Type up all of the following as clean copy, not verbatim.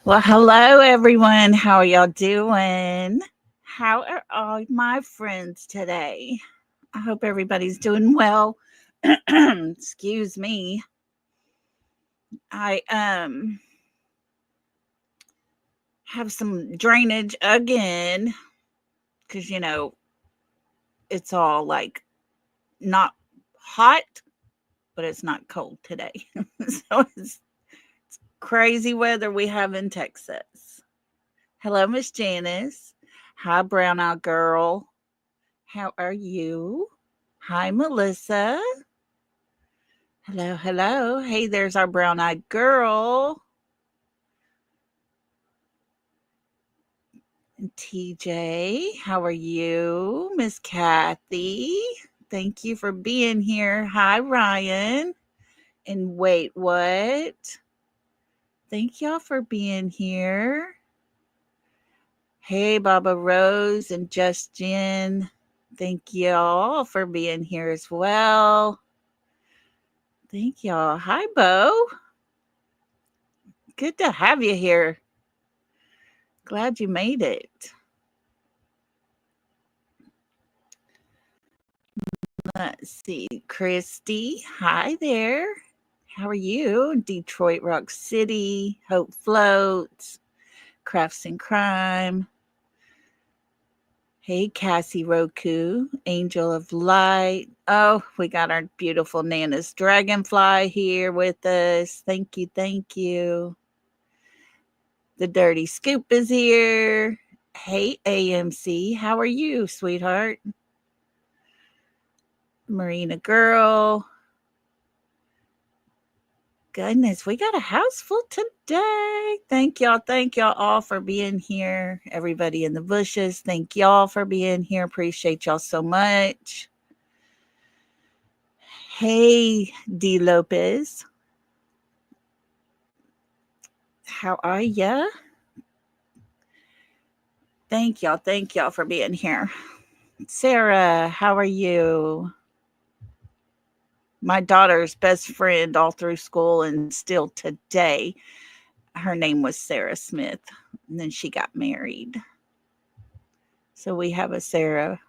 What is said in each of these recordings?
Well, hello everyone. How are y'all doing? How are all my friends today? I hope everybody's doing well. Excuse me. I have some drainage again cuz it's all like not hot, but it's not cold today. So it's crazy weather we have in Texas. Hello, Miss Janice. Hi, brown eyed girl. How are you? Hi, Melissa. Hello, hello. Hey, there's our brown eyed girl. And TJ, how are you? Miss Kathy, thank you for being here. Hi, Ryan. And wait, what? Thank y'all for being here. Hey, Baba Rose and Justin. Thank y'all for being here as well. Thank y'all. Hi, Bo. Good to have you here. Glad you made it. Let's see. Christy, hi there. How are you? Detroit Rock City, Hope Floats, Crafts and Crime. Hey, Cassie Roku, Angel of Light. Oh, we got our beautiful Nana's Dragonfly here with us. Thank you, thank you. The Dirty Scoop is here. Hey, AMC, how are you, sweetheart? Marina Girl. Goodness, we got a house full today. Thank y'all all for being here. Everybody in the bushes, thank y'all for being here. Appreciate y'all so much. Hey, D. Lopez. How are ya? Thank y'all for being here. Sarah, how are you? My daughter's best friend all through school and still today. Her name was Sarah Smith, and then she got married. So we have a Sarah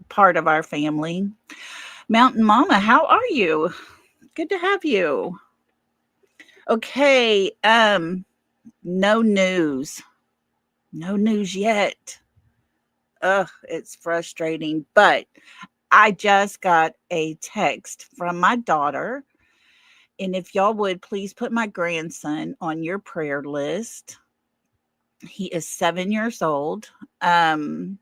part of our family. Mountain Mama, how are you? Good to have you. Okay, no news. No news yet. Ugh, it's frustrating, but I just got a text from my daughter. And if y'all would please put my grandson on your prayer list. He is 7 years old. Um,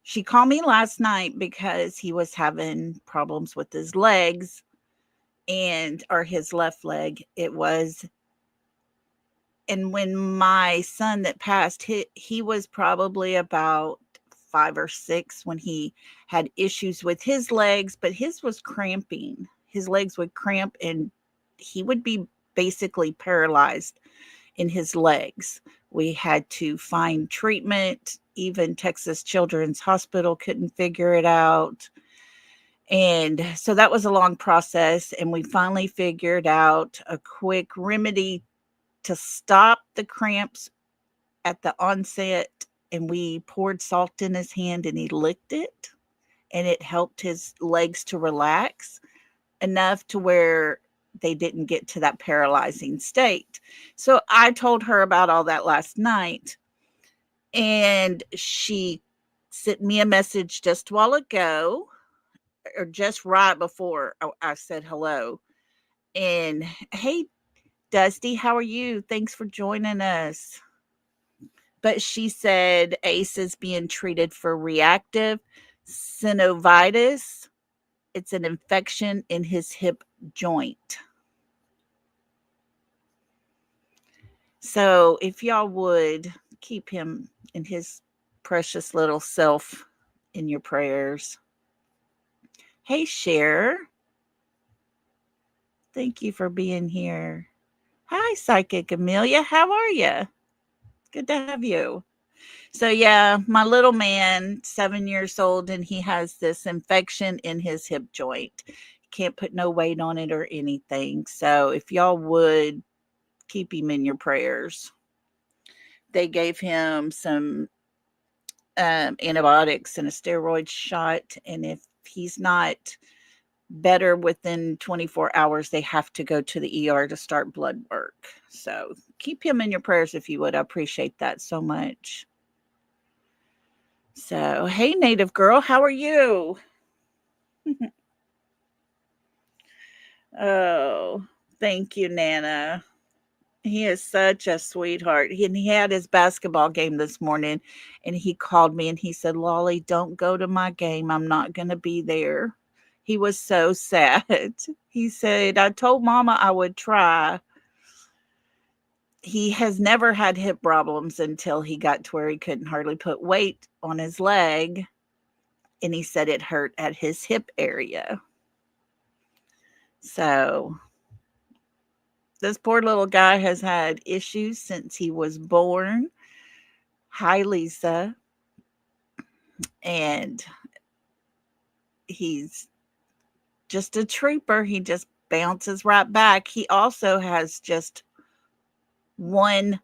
she called me last night because he was having problems with his legs and or his left leg. It was, and when my son that passed, he was probably about 5 or 6 when he had issues with his legs, but his was cramping. His legs would cramp and he would be basically paralyzed in his legs. We had to find treatment. Even Texas Children's Hospital couldn't figure it out. And so that was a long process. And we finally figured out a quick remedy to stop the cramps at the onset. And we poured salt in his hand and he licked it. And it helped his legs to relax enough to where they didn't get to that paralyzing state. So I told her about all that last night. And she sent me a message just a while ago, or just right before I said hello. And hey, Dusty, how are you? Thanks for joining us. But she said Ace is being treated for reactive synovitis. It's an infection in his hip joint. So if y'all would keep him and his precious little self in your prayers. Hey, Cher. Thank you for being here. Hi, Psychic Amelia. How are you? Good to have you. So, yeah, my little man, 7 years old, and he has this infection in his hip joint. Can't put no weight on it or anything. So, if y'all would keep him in your prayers. They gave him some antibiotics and a steroid shot, and if he's not better within 24 hours, they have to go to the ER to start blood work. So keep him in your prayers if you would. I appreciate that so much. So, hey, Native Girl, how are you? Oh, thank you, Nana. He is such a sweetheart. He had his basketball game this morning, and he called me and he said, Lolly, don't go to my game. I'm not going to be there. He was so sad. He said, I told Mama I would try. He has never had hip problems until he got to where he couldn't hardly put weight on his leg. And he said it hurt at his hip area. So this poor little guy has had issues since he was born. Hi, Lisa. And he's just a trooper. He just bounces right back. He also has just one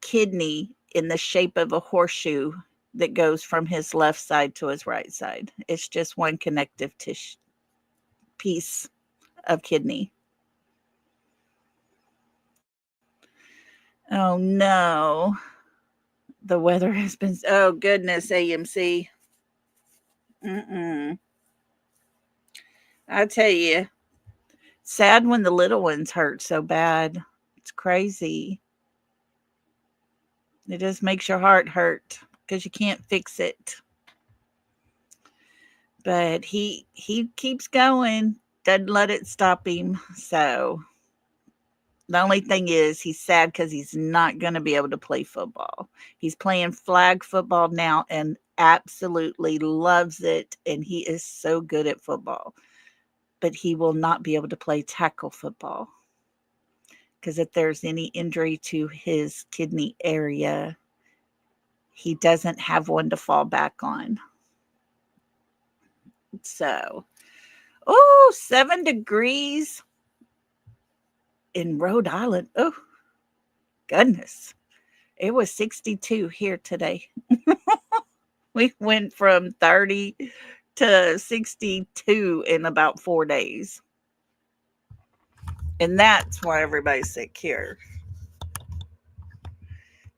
kidney in the shape of a horseshoe that goes from his left side to his right side. It's just one connective tissue piece of kidney. Oh no. The weather has been, oh goodness, AMC. Mm-mm. I tell you, sad when the little ones hurt so bad. It's crazy. It just makes your heart hurt because you can't fix it. But he keeps going, doesn't let it stop him. So the only thing is he's sad because he's not going to be able to play football. He's playing flag football now and absolutely loves it. And he is so good at football. But he will not be able to play tackle football. Because if there's any injury to his kidney area, he doesn't have one to fall back on. So, oh, 7 degrees in Rhode Island. Oh, goodness. It was 62 here today. We went from 30 to 62 in about 4 days. And that's why everybody's sick here.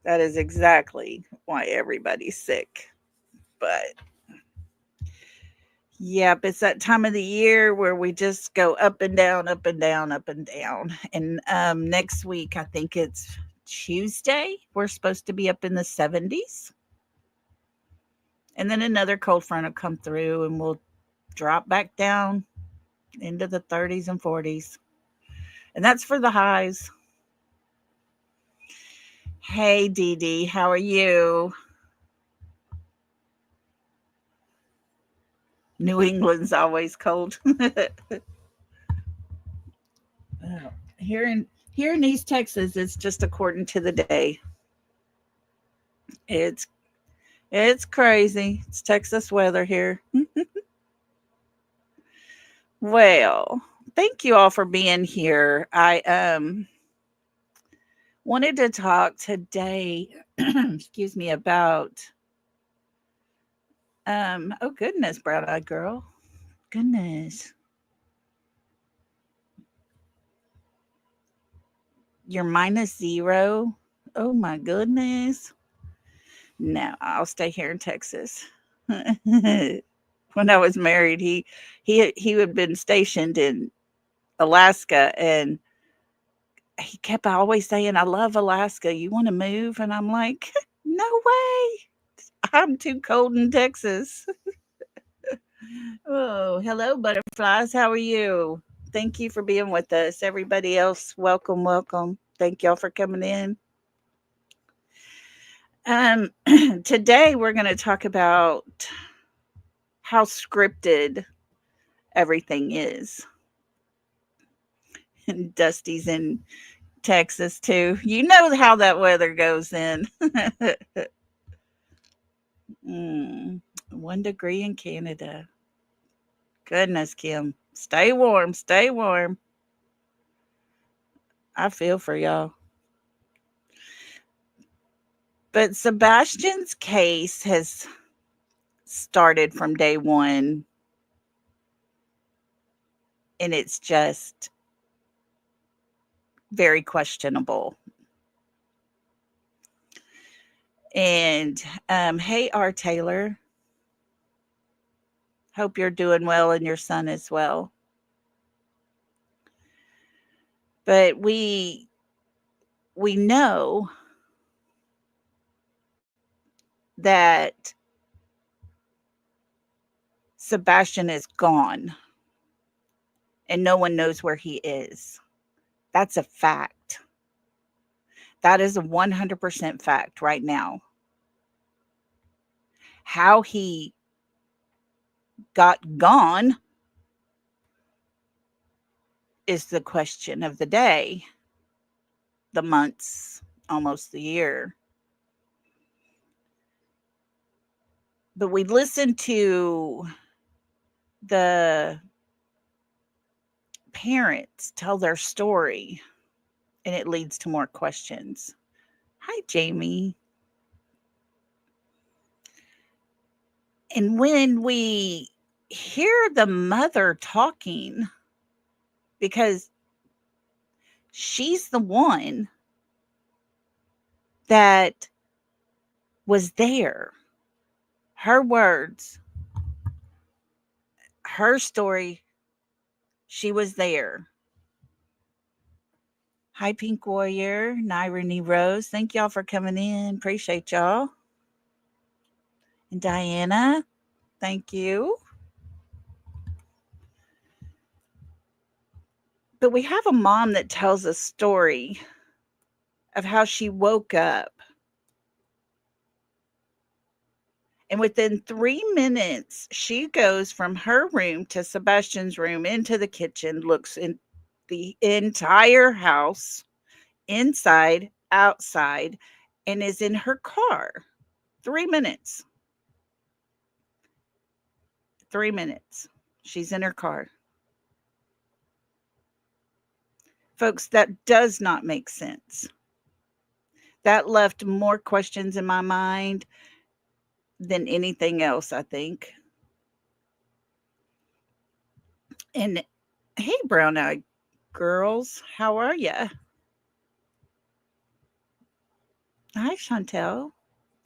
That is exactly why everybody's sick. But yep, it's that time of the year where we just go up and down, up and down, up and down. And next week, I think it's Tuesday, we're supposed to be up in the 70s. And then another cold front will come through and we'll drop back down into the 30s and 40s. And that's for the highs. Hey, Dee Dee, how are you? New England's always cold. Well, here in East Texas, it's just according to the day. It's it's crazy. It's Texas weather here. Well, thank you all for being here. I wanted to talk today, excuse me, about oh goodness, brown eyed girl. Goodness. You're minus 0. Oh my goodness. No, I'll stay here in Texas. When I was married, he had been stationed in Alaska, and he kept always saying, "I love Alaska. You want to move?" And I'm like, "No way. I'm too cold in Texas." Oh, hello, butterflies. How are you? Thank you for being with us. Everybody else, welcome, welcome. Thank y'all for coming in. Um, Today we're going to talk about how scripted everything is. And Dusty's in Texas too. You know how that weather goes in. 1 degree in Canada. Goodness, Kim. Stay warm. Stay warm. I feel for y'all. But Sebastian's case has started from day one, and it's just very questionable. And hey, R. Taylor, hope you're doing well and your son as well. But we know that Sebastian is gone and no one knows where he is. That's a fact. That is a 100% fact right now. How he got gone is the question of the day, the months, almost the year. But we listened to the parents tell their story, and it leads to more questions. Hi, Jamie. And when we hear the mother talking, because she's the one that was there, her words, her story, she was there. Hi, Pink Warrior, Nirene Rose. Thank y'all for coming in. Appreciate y'all. And Diana, thank you. But we have a mom that tells a story of how she woke up. And within 3 minutes, she goes from her room to Sebastian's room into the kitchen, looks in the entire house, inside, outside, and is in her car. 3 minutes. 3 minutes. She's in her car. Folks, that does not make sense. That left more questions in my mind than anything else, I think. And hey, brown eyed girls, how are ya? Hi, Chantel.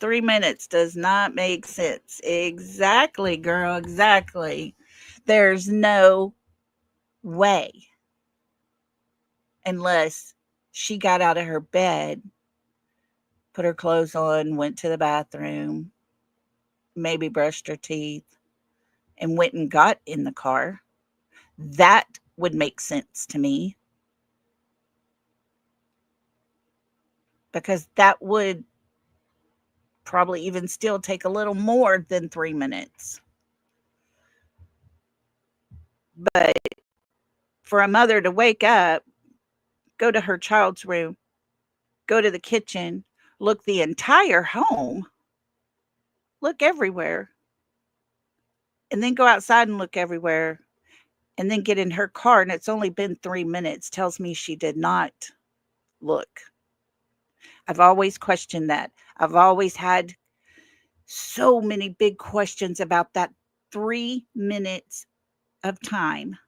3 minutes does not make sense. Exactly, girl, exactly. There's no way unless she got out of her bed, put her clothes on, went to the bathroom, maybe brushed her teeth, and went and got in the car. That would make sense to me because that would probably even still take a little more than 3 minutes. But for a mother to wake up, go to her child's room, go to the kitchen, look the entire home, look everywhere, and then go outside and look everywhere, and then get in her car, and it's only been 3 minutes, tells me she did not look. I've always questioned that. I've always had so many big questions about that 3 minutes of time.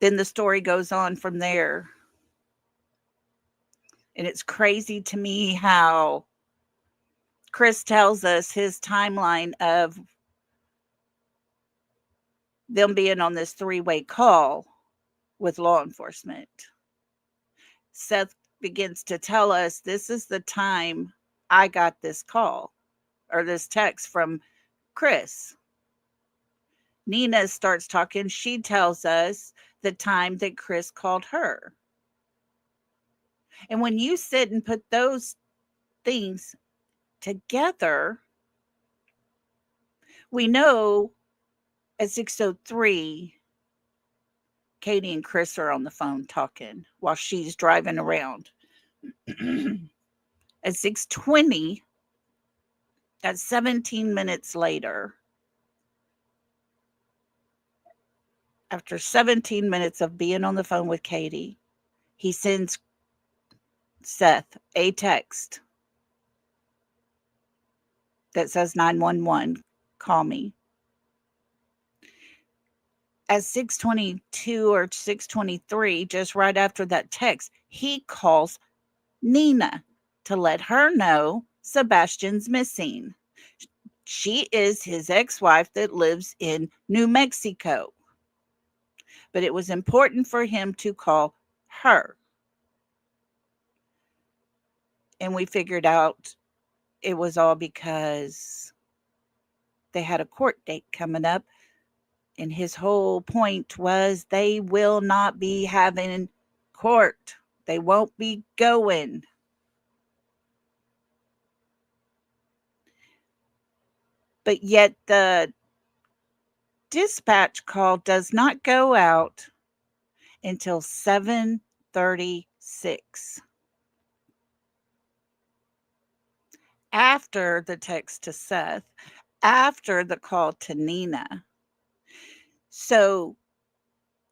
Then the story goes on from there. And it's crazy to me how Chris tells us his timeline of them being on this three-way call with law enforcement. Seth begins to tell us this is the time I got this call or this text from Chris. Nina starts talking. She tells us the time that Chris called her. And when you sit and put those things together, we know at 6:03 Katie and Chris are on the phone talking while she's driving around. At 6:20, at 17 minutes later, after 17 minutes of being on the phone with Katie, he sends Seth a text that says 911, call me. At 6:22 or 6:23, just right after that text, he calls Nina to let her know Sebastian's missing. She is his ex-wife that lives in New Mexico. But it was important for him to call her. And we figured out it was all because they had a court date coming up. And his whole point was they will not be having court. They won't be going. But yet the dispatch call does not go out until 7:36. After the text to Seth, after the call to Nina. So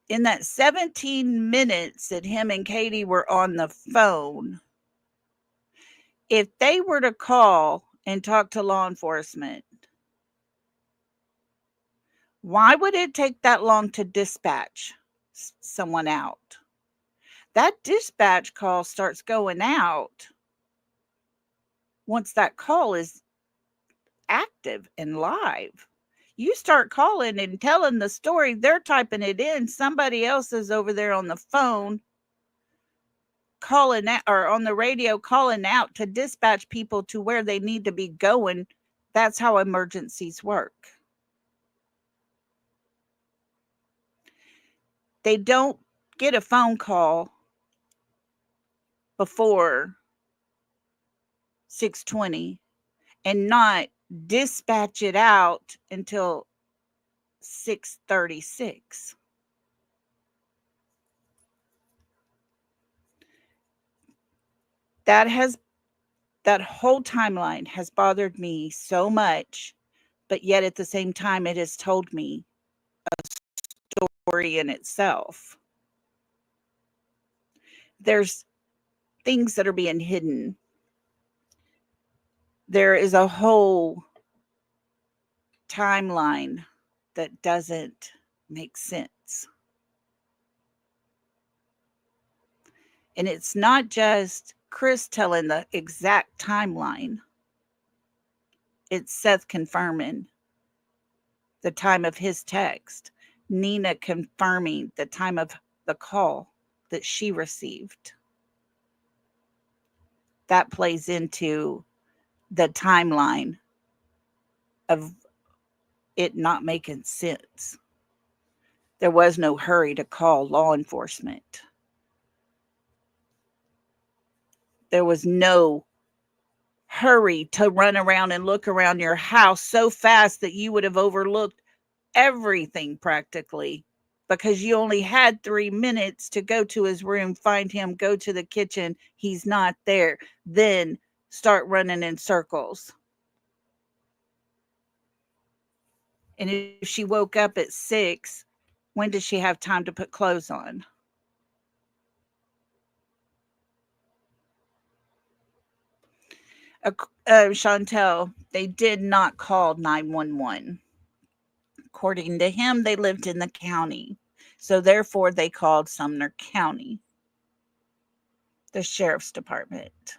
in that 17 minutes that him and Katie were on the phone, if they were to call and talk to law enforcement, why would it take that long to dispatch someone out? That dispatch call starts going out once that call is active and live. You start calling and telling the story, they're typing it in. Somebody else is over there on the phone calling out, or on the radio calling out to dispatch people to where they need to be going. That's how emergencies work. They don't get a phone call before 6:20 and not dispatch it out until 6:36. That whole timeline has bothered me so much, but yet at the same time it has told me a story in itself. There's things that are being hidden. There is a whole timeline that doesn't make sense. And it's not just Chris telling the exact timeline. It's Seth confirming the time of his text, Nina confirming the time of the call that she received. That plays into the timeline of it not making sense. There was no hurry to call law enforcement. There was no hurry to run around and look around your house so fast that you would have overlooked everything practically, because you only had 3 minutes to go to his room, find him, go to the kitchen, he's not there, then start running in circles. And if she woke up at 6, when does she have time to put clothes on? Chantel, they did not call 911. According to him, they lived in the county. So therefore, they called Sumner County, the sheriff's department,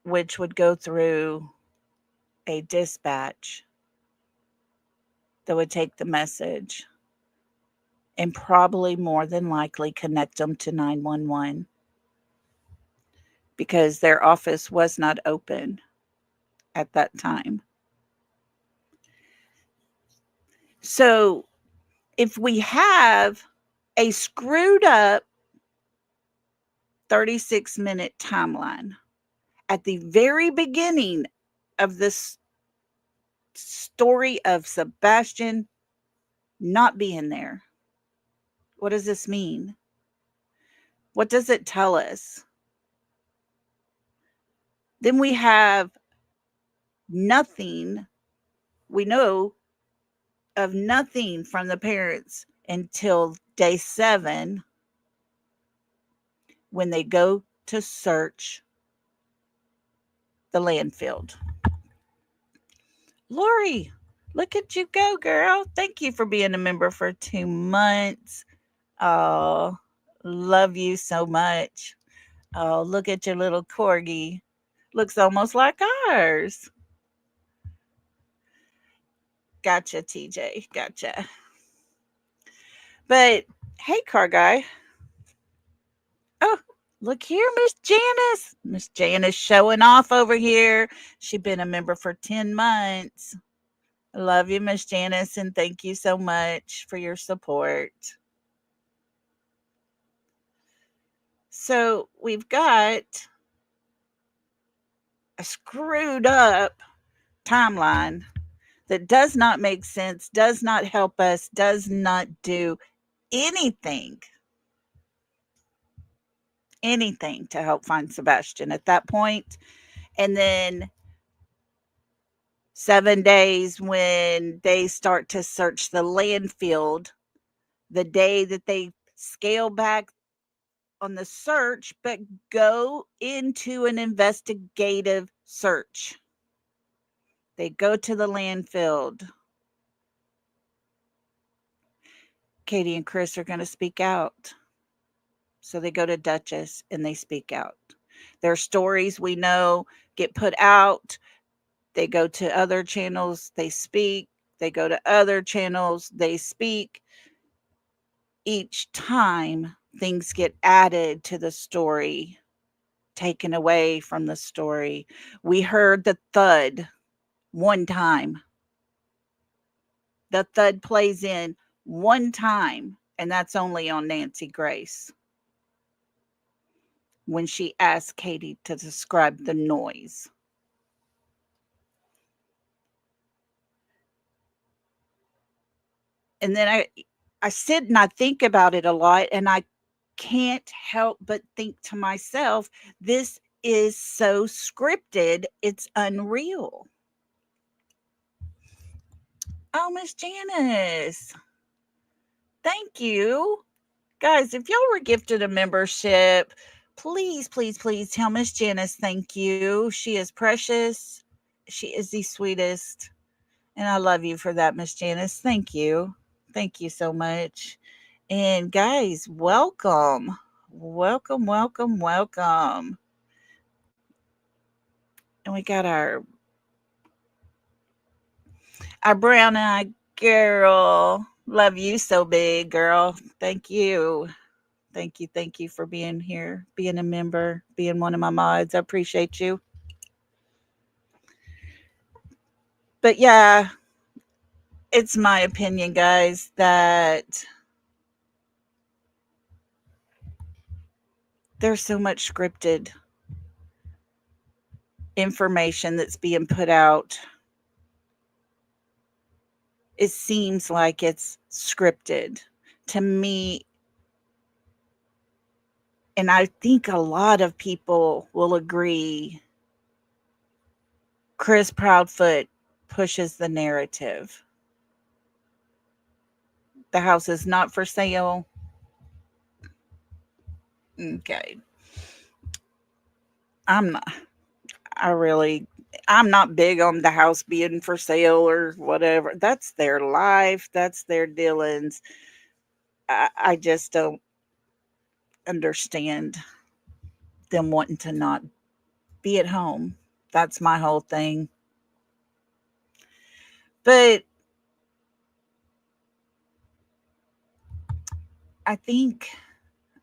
which would go through a dispatch that would take the message and probably more than likely connect them to 911, because their office was not open at that time. So if we have a screwed up 36-minute timeline at the very beginning of this story of Sebastian not being there, what does this mean? What does it tell us? Then we have nothing. We know of nothing from the parents until day 7. when they go to search the landfill. Lori, look at you go, girl. Thank you for being a member for 2 months. Oh, love you so much. Oh, look at your little corgi. Looks almost like ours. Gotcha, TJ. Gotcha. But hey, car guy. Oh, look here, Miss Janice. Miss Janice showing off over here. She been a member for 10 months. I love you, Miss Janice, and thank you so much for your support. So we've got a screwed up timeline that does not make sense, does not help us, does not do anything, anything to help find Sebastian at that point. And then 7 days when they start to search the landfill, the day that they scale back on the search, but go into an investigative search. They go to the landfill. Katie and Chris are going to speak out. So they go to Duchess and they speak out. Their stories we know get put out. They go to other channels, they speak. They go to other channels, they speak. Each time things get added to the story, taken away from the story. We heard the thud one time. The thud plays in one time, and that's only on Nancy Grace when she asked Katie to describe the noise. And then I sit and I think about it a lot, and I can't help but think to myself, this is so scripted, it's unreal. Oh, Miss Janice, thank you. Guys, if y'all were gifted a membership, please, please, please tell Miss Janice thank you. She is precious. She is the sweetest. And I love you for that, Miss Janice. Thank you. Thank you so much. And guys, welcome. Welcome, welcome, welcome. And we got our brown eyed girl. Love you so big, girl. Thank you. Thank you for being here, being a member, being one of my mods. I appreciate you. But yeah, it's my opinion, guys, that there's so much scripted information that's being put out. It seems like it's scripted to me. And I think a lot of people will agree Chris Proudfoot pushes the narrative. The house is not for sale. Okay. I'm not, I really, I'm not big on the house being for sale or whatever. That's their life. That's their dealings. I just don't understand them wanting to not be at home. That's my whole thing. But I think,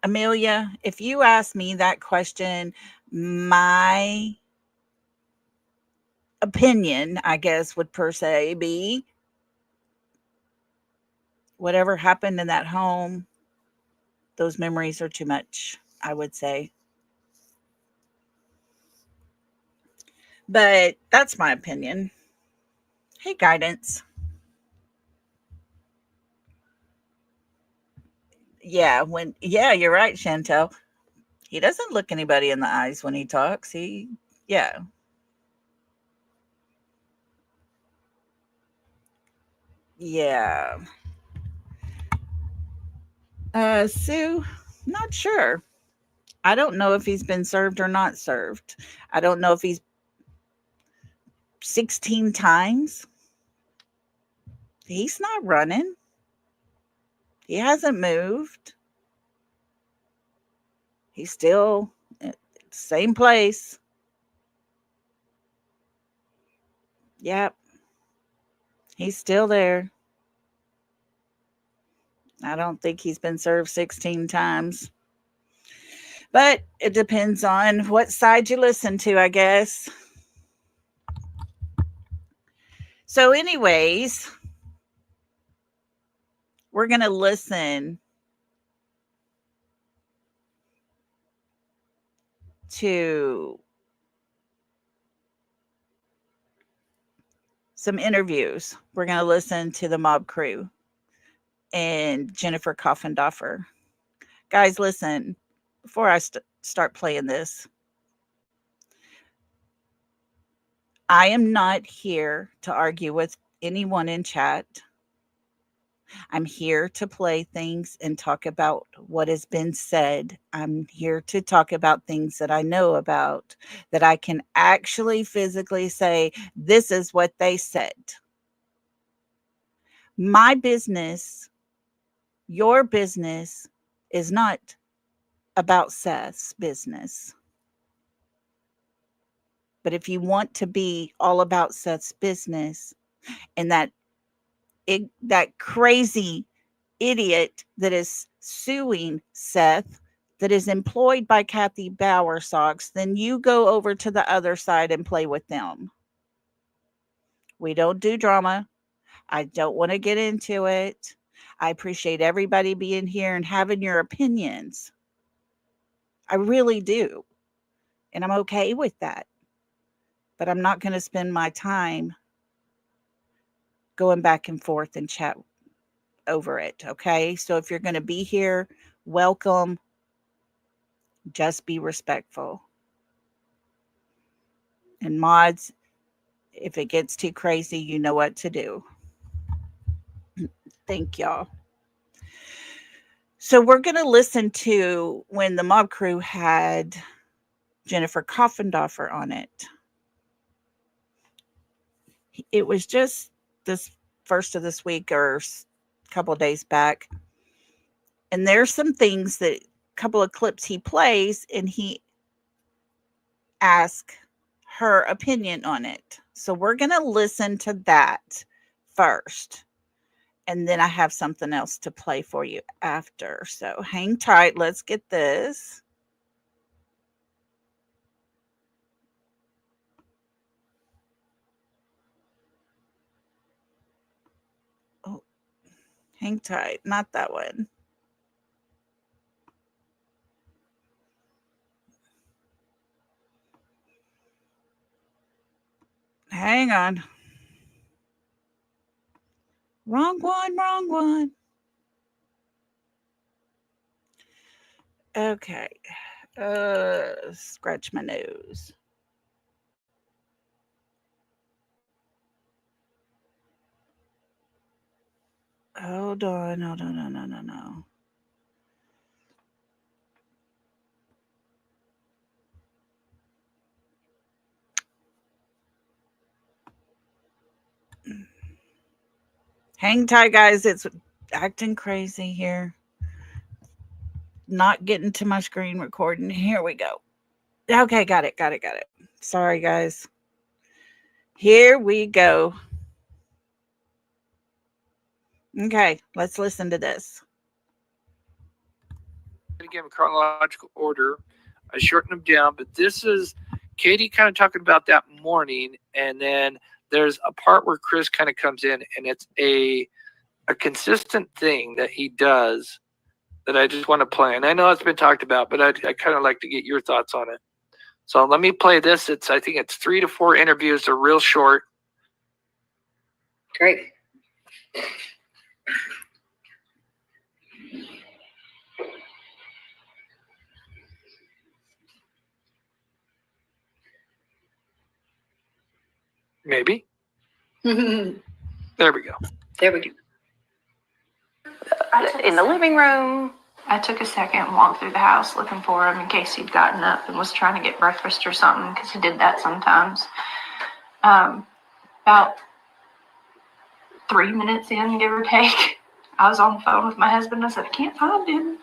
Amelia, if you ask me that question, my opinion, I guess, would per se be whatever happened in that home, those memories are too much, I would say. But that's my opinion. Hey, guidance. Yeah, you're right, Chantel. He doesn't look anybody in the eyes when he talks. Yeah, yeah. Sue, not sure. I don't know if he's been served or not served. I don't know if he's 16 times. He's not running. He hasn't moved. He's still at the same place. Yep, he's still there. I don't think he's been served 16 times. But it depends on what side you listen to, I guess. So, anyways, we're going to listen to some interviews. We're going to listen to the Mob Crew and Jennifer Coffindoffer. Guys, listen, before I start playing this, I am not here to argue with anyone in chat. I'm here to play things and talk about what has been said. I'm here to talk about things that I know about, that I can actually physically say, this is what they said. My business, your business, is not about Seth's business. But if you want to be all about Seth's business and that crazy idiot that is suing Seth, that is employed by Kathy Bowersox, then you go over to the other side and play with them. We don't do drama. I don't want to get into it. I appreciate everybody being here and having your opinions. I really do. And I'm okay with that. But I'm not going to spend my time going back and forth and chat over it. Okay. So if you're going to be here, welcome. Just be respectful. And mods, if it gets too crazy, you know what to do. Thank y'all. So we're going to listen to when the Mob Crew had Jennifer Coffindoffer on it. It was just this first of this week or a couple of days back. And there's some things that a couple of clips he plays and he asks her opinion on it. So we're going to listen to that first. And then I have something else to play for you after. So hang tight. Let's get this. Oh, hang tight. Not that one. Hang on. Wrong one, wrong one. Okay. Scratch my nose. Hold on. No. Hang tight, guys. It's acting crazy here. Not getting to my screen recording. Here we go. Okay, got it. Sorry, guys. Here we go. Okay, let's listen to this. Again, chronological order. I shortened them down, but this is Katie kind of talking about that morning, and then there's a part where Chris kind of comes in, and it's a consistent thing that he does that I just want to play. And I know it's been talked about, but I kind of like to get your thoughts on it. So let me play this. I think it's 3 to 4 interviews. They're real short. Great. Maybe. There we go. There we go. In the living room, I took a second and walked through the house looking for him in case he'd gotten up and was trying to get breakfast or something, because he did that sometimes. About 3 minutes in, give or take, I was on the phone with my husband. I said, I can't find him.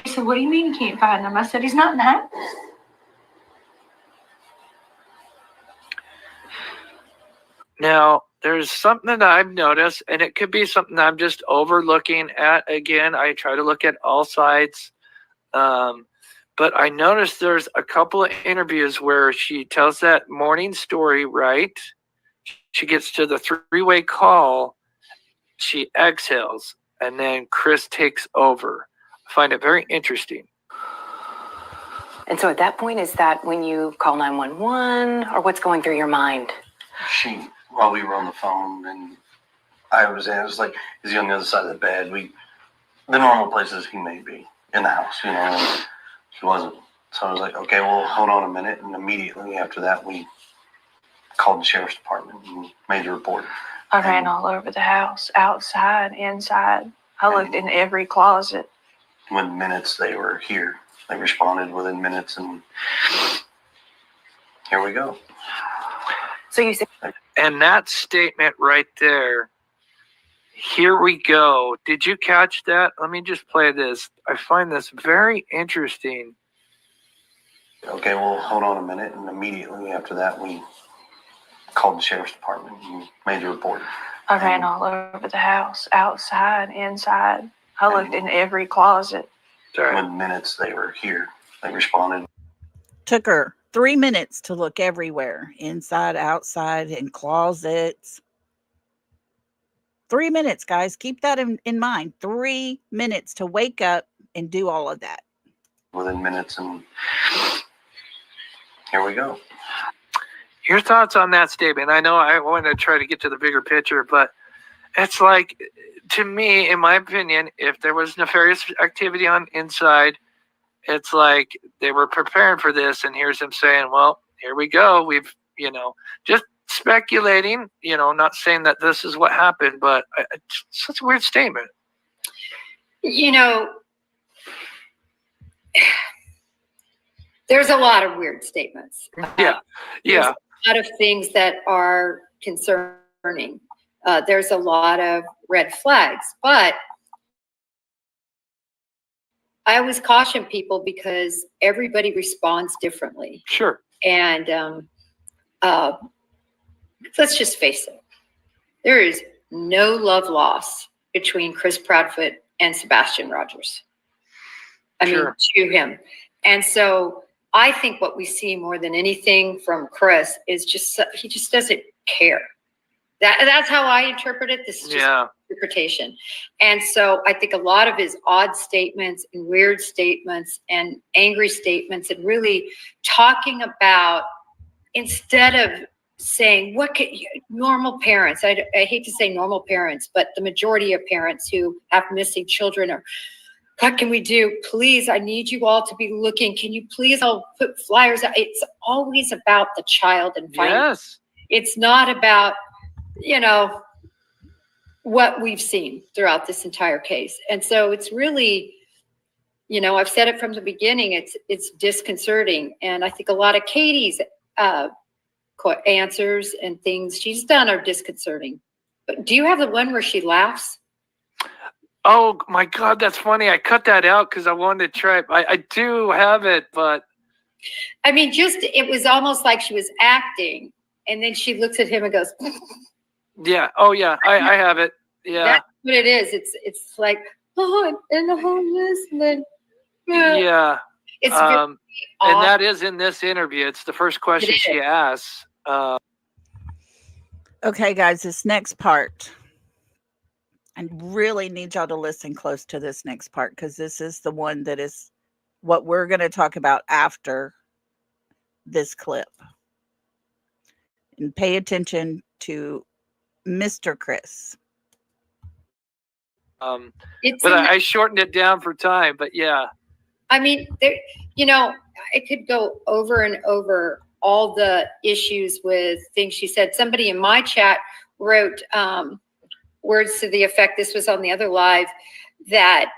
He said, what do you mean you can't find him? I said, he's not in the house. Now, there's something that I've noticed, and it could be something I'm just overlooking at. Again, I try to look at all sides. But I noticed there's a couple of interviews where she tells that morning story, right? She gets to the three-way call, she exhales, and then Chris takes over. I find it very interesting. And so at that point, is that when you call 911, or what's going through your mind? While we were on the phone, and I was like, is he on the other side of the bed? The normal places he may be in the house, he wasn't. So I was like, okay, well, hold on a minute. And immediately after that, we called the sheriff's department and made the report. I ran all over the house, outside, inside. I looked in every closet. Within minutes, they were here. They responded within minutes, and here we go. So you said, and that statement right there, here we go. Did you catch that? Let me just play this. I find this very interesting. Okay, well, hold on a minute. And immediately after that, we called the sheriff's department and made the report. I ran all over the house, outside, inside. I looked in every closet. Within minutes, they were here. They responded. Took her 3 minutes to look everywhere, inside, outside, in closets. 3 minutes, guys. Keep that in mind. 3 minutes to wake up and do all of that. Within minutes, and here we go. Your thoughts on that statement? I know I want to try to get to the bigger picture, but it's like, to me, in my opinion, if there was nefarious activity on inside, it's like they were preparing for this, and here's him saying, well, here we go. We've, just speculating, not saying that this is what happened, but it's such a weird statement. There's a lot of weird statements. Yeah. There's a lot of things that are concerning. There's a lot of red flags, but I always caution people because everybody responds differently. Sure. And let's just face it. There is no love lost between Chris Proudfoot and Sebastian Rogers. I mean, to him. And so I think what we see more than anything from Chris is he just doesn't care. That's how I interpret it. This is just interpretation. And so I think a lot of his odd statements and weird statements and angry statements, and really talking about, instead of saying, what could normal parents, I hate to say normal parents, but the majority of parents who have missing children are, what can we do? Please, I need you all to be looking. Can you please all put flyers out? It's always about the child and finding. Yes. It's not about, what we've seen throughout this entire case. And so it's really, I've said it from the beginning, it's disconcerting. And I think a lot of Katie's answers and things she's done are disconcerting. But do you have the one where she laughs? Oh my God, that's funny. I cut that out because I wanted to try. I do have it, but I mean, it was almost like she was acting, and then she looks at him and goes, yeah. Oh yeah, I have it. Yeah, that's what it is. It's like, oh, I'm in the homeless, and then yeah. It's and that is in this interview. It's the first question she asks. Okay, guys, this next part, I really need y'all to listen close to this next part, because this is the one that is what we're going to talk about after this clip. And pay attention to Mr. Chris. But I shortened it down for time, but yeah. I mean, I could go over and over all the issues with things she said. Somebody in my chat wrote, words to the effect, this was on the other live, that,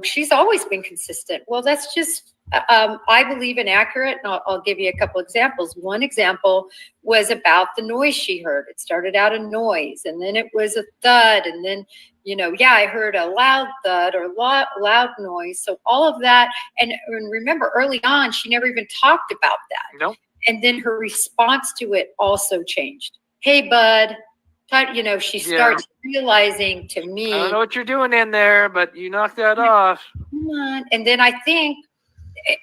she's always been consistent. Well, that's just, I believe, inaccurate. And I'll give you a couple examples. One example was about the noise she heard. It started out a noise, and then it was a thud, and then, I heard a loud thud or loud noise. So all of that, and remember, early on, she never even talked about that. No. And then her response to it also changed. Hey, bud. She starts realizing to me. I don't know what you're doing in there, but you knocked that off. Come on. And then I think,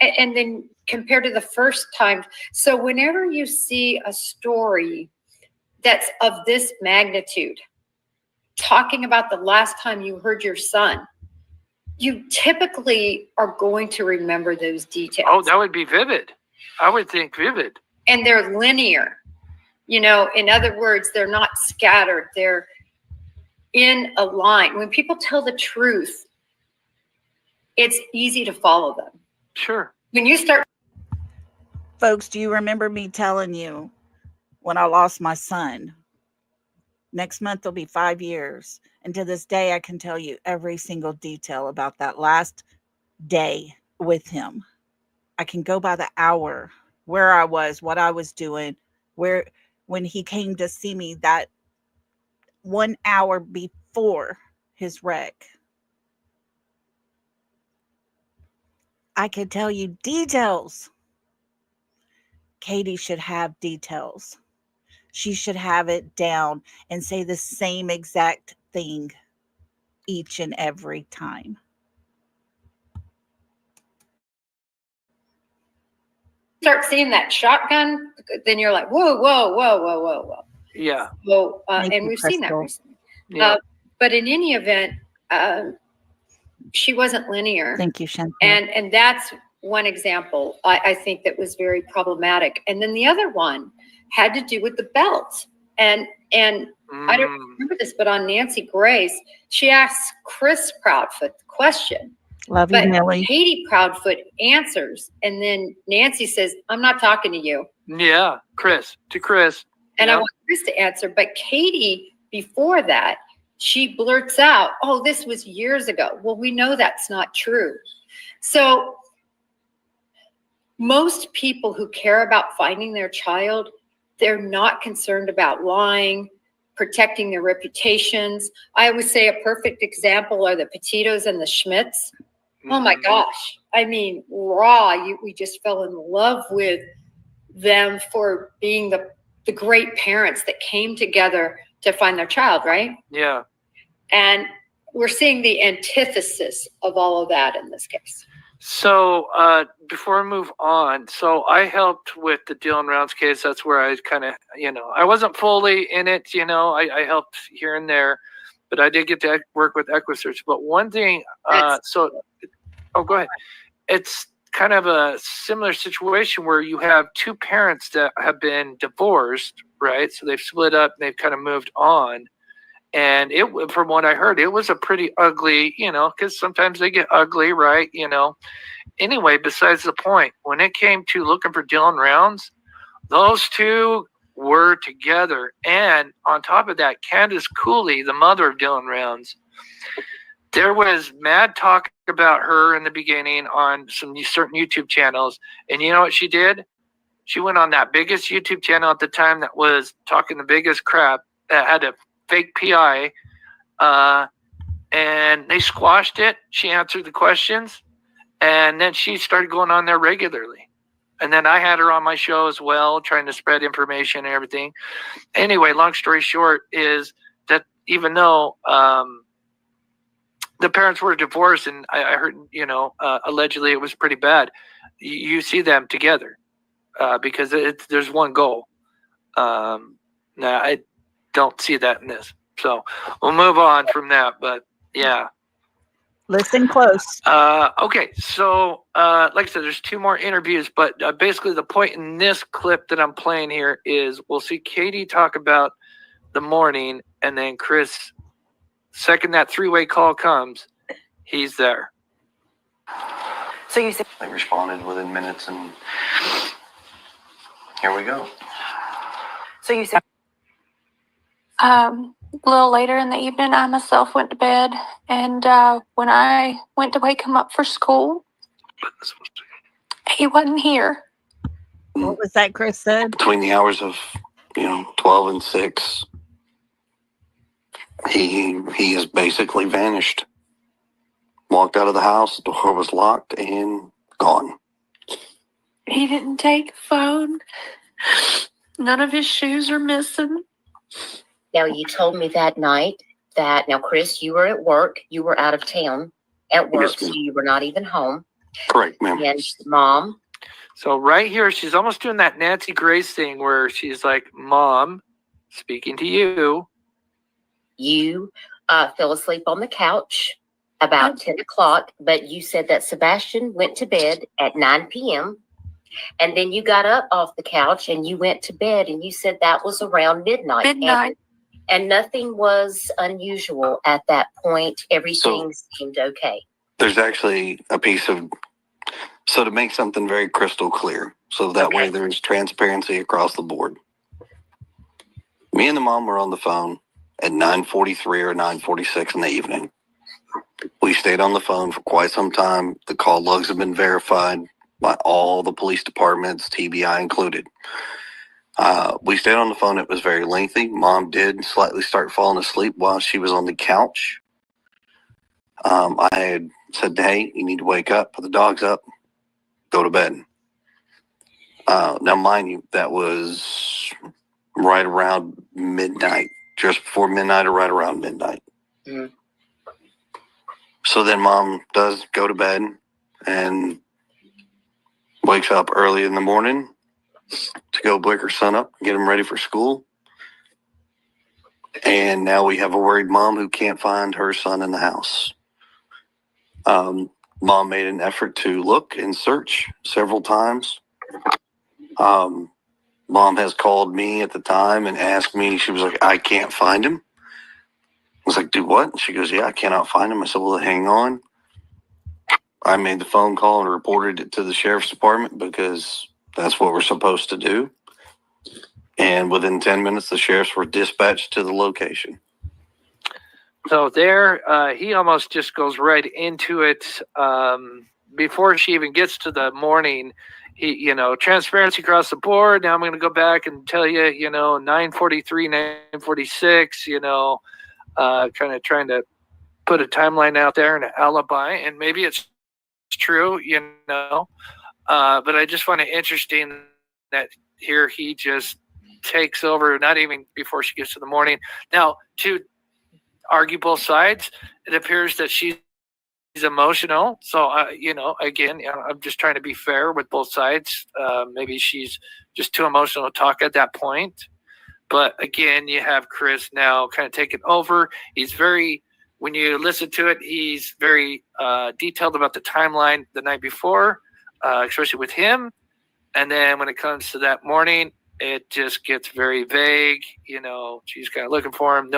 and then compared to the first time. So whenever you see a story that's of this magnitude, talking about the last time you heard your son, you typically are going to remember those details. Oh, that would be vivid. I would think vivid. And they're linear. In other words, they're not scattered. They're in a line. When people tell the truth, it's easy to follow them. Sure. When you start. Folks, do you remember me telling you when I lost my son? Next month will be 5 years. And to this day, I can tell you every single detail about that last day with him. I can go by the hour, where I was, what I was doing, when he came to see me that 1 hour before his wreck. I could tell you details. Katie should have details. She should have it down and say the same exact thing each and every time. Start seeing that shotgun, then you're like, whoa. Yeah. Well, and we've seen that recently. Yeah. But in any event, she wasn't linear. Thank you, Chantal. And that's one example I think that was very problematic. And then the other one had to do with the belt. And I don't remember this, but on Nancy Grace, she asked Chris Proudfoot the question. Love you, Millie. Katie Proudfoot answers, and then Nancy says, I'm not talking to you. Yeah, Chris. And I want Chris to answer. But Katie, before that, she blurts out, oh, this was years ago. Well, we know that's not true. So most people who care about finding their child, they're not concerned about lying, protecting their reputations. I always say a perfect example are the Petitos and the Schmidts. Oh my gosh. I mean, we just fell in love with them for being the great parents that came together to find their child, right? Yeah. And we're seeing the antithesis of all of that in this case. So before I move on, so I helped with the Dylan Rounds case. That's where I kind of, I wasn't fully in it, I helped here and there, but I did get to work with EquiSearch. But one thing, go ahead. It's kind of a similar situation where you have two parents that have been divorced, right? So they've split up and they've kind of moved on. And from what I heard, it was a pretty ugly, because sometimes they get ugly, right? Anyway, besides the point, when it came to looking for Dylan Rounds, those two were together. And on top of that, Candace Cooley, the mother of Dylan Rounds, there was mad talk about her in the beginning on some certain YouTube channels. And you know what she did? She went on that biggest YouTube channel at the time that was talking the biggest crap, that had a fake PI, and they squashed it. She answered the questions, and then she started going on there regularly. And then I had her on my show as well, trying to spread information and everything. Anyway, long story short is that even though the parents were divorced, and I heard, allegedly it was pretty bad, you see them together because there's one goal. Now, I don't see that in this. So we'll move on from that. But yeah. Listen close. Okay. So like I said, there's two more interviews, but basically the point in this clip that I'm playing here is we'll see Katie talk about the morning, and then Chris, second that three-way call comes, he's there. So you said They responded within minutes, and here we go. So you said A little later in the evening, I myself went to bed, and when I went to wake him up for school, he wasn't here. What was that Chris said? Between the hours of 12 and 6, he has basically vanished. Walked out of the house, the door was locked and gone. He didn't take a phone. None of his shoes are missing. Now, you told me that night now, Chris, you were at work. You were out of town at work, Yes, so ma'am. you were not even home. Correct, ma'am. And Mom, So right here, she's almost doing that Nancy Grace thing where she's like, Mom, speaking to you. you fell asleep on the couch about 10 o'clock, but you said that Sebastian went to bed at 9 p.m. And then you got up off the couch and you went to bed, and you said that was around midnight. And nothing was unusual at that point. Everything seemed okay. There's actually a piece of, so to make something very crystal clear, so that way there's transparency across the board. Me and the mom were on the phone at 9:43 or 9:46 in the evening. We stayed on the phone for quite some time. The call logs have been verified by all the police departments, TBI included. We stayed on the phone. It was very lengthy. Mom did slightly start falling asleep while she was on the couch. I had said, hey, you need to wake up, put the dogs up, go to bed. Now, mind you, that was right around midnight, just before midnight or right around midnight. Mm. So then Mom does go to bed and wakes up early in the morning to go wake her son up, get him ready for school. And now we have a worried mom who can't find her son in the house. Mom made an effort to look and search several times. Mom has called me at the time and asked me, she was like, I can't find him. I was like, do what? And she goes, yeah, I cannot find him. I said, well, hang on. I made the phone call and reported it to the sheriff's department because that's what we're supposed to do. And within 10 minutes, the sheriffs were dispatched to the location. So there, he almost just goes right into it. Before she even gets to the morning, he, transparency across the board. Now I'm going to go back and tell you, 9:43, 9:46, kind of trying to put a timeline out there and an alibi. And maybe it's true, but I just find it interesting that here he just takes over, not even before she gets to the morning. Now, to argue both sides, it appears that she's emotional. So, again, I'm just trying to be fair with both sides. Maybe she's just too emotional to talk at that point. But again, you have Chris now kind of taking over. He's very, when you listen to it, he's very detailed about the timeline the night before, especially with him. And then when it comes to that morning, it just gets very vague. She's kind of looking for him.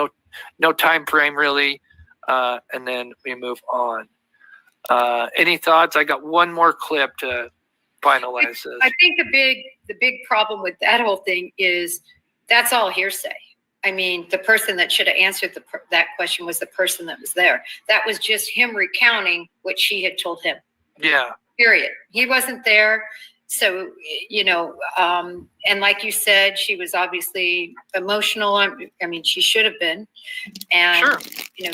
No time frame really. And then we move on. Any thoughts? I got one more clip to finalize this. I think the big problem with that whole thing is that's all hearsay. I mean, the person that should have answered that question was the person that was there. That was just him recounting what she had told him. Yeah. Period. He wasn't there. So, and like you said, she was obviously emotional. I mean, she should have been. And, Sure.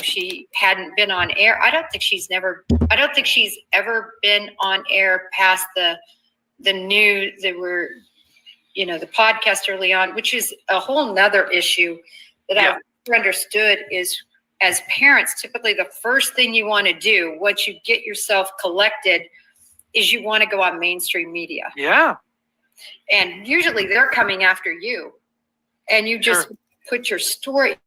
She hadn't been on air. I don't think she's ever been on air past the news. There were, the podcast early on, which is a whole nother issue that I've understood is, as parents, typically the first thing you want to do once you get yourself collected is you want to go on mainstream media. Yeah. And usually they're coming after you. And you just put your story.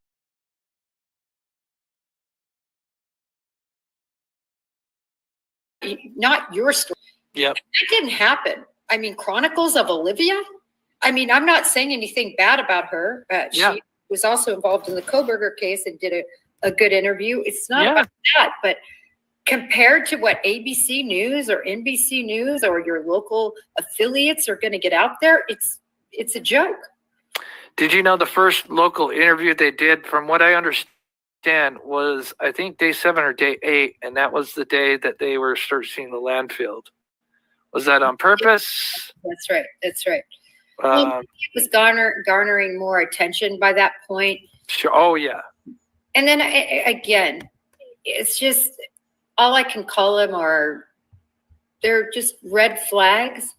Not your story. Yep. That didn't happen. I mean, Chronicles of Olivia. I mean, I'm not saying anything bad about her. She was also involved in the Koberger case and did a good interview. It's not about that, but compared to what ABC News or NBC News or your local affiliates are going to get out there, it's a joke. Did you know the first local interview they did, from what I understand, was I think day 7 or day 8, and that was the day that they were searching the landfill. Was that on purpose? That's right. That's right. Um, It was garnering more attention by that point. Sure. Oh, yeah. And then again, it's just all I can call them are, they're just red flags.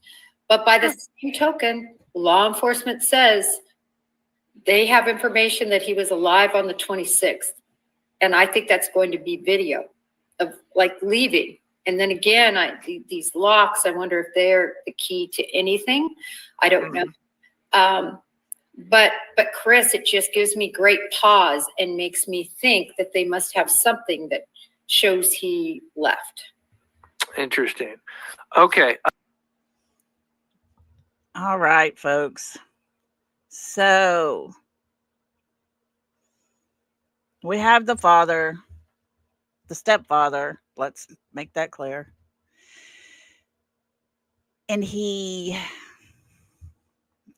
But by the same token, law enforcement says they have information that he was alive on the 26th. And I think that's going to be video of like leaving. And then again, these locks, I wonder if they're the key to anything. I don't know. But Chris, it just gives me great pause and makes me think that they must have something that shows he left. Interesting. Okay. All right, folks. So we have the father, the stepfather. Let's make that clear. And he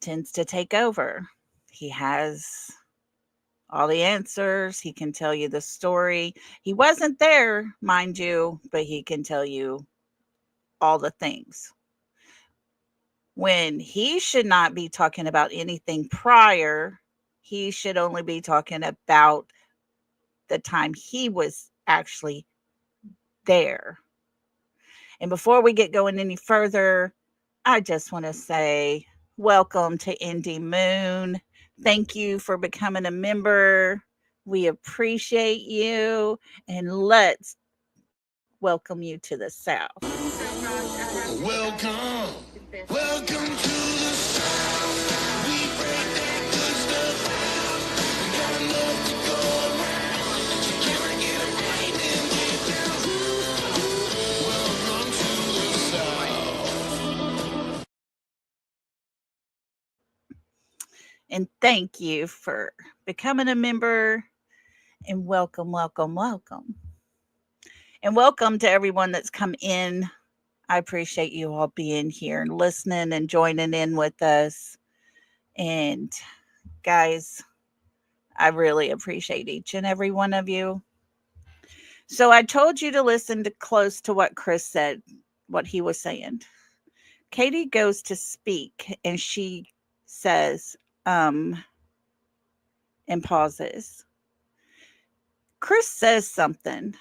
tends to take over. He has all the answers. He can tell you the story. He wasn't there, mind you, but he can tell you all the things. When he should not be talking about anything prior, he should only be talking about the time he was actually there. And before we get going any further, I just want to say welcome to Indy Moon. Thank you for becoming a member. We appreciate you. And let's welcome you to the South. Welcome. Welcome to the South. We break that good stuff out. We got enough to go around. So can I get a right and get down? Welcome to the South. And thank you for becoming a member. And welcome, welcome, welcome. And welcome to everyone that's come in. I appreciate you all being here and listening and joining in with us. And guys, I really appreciate each and every one of you. So I told you to listen to close to what Chris said, what he was saying. Katie goes to speak and she says, and pauses. Chris says something,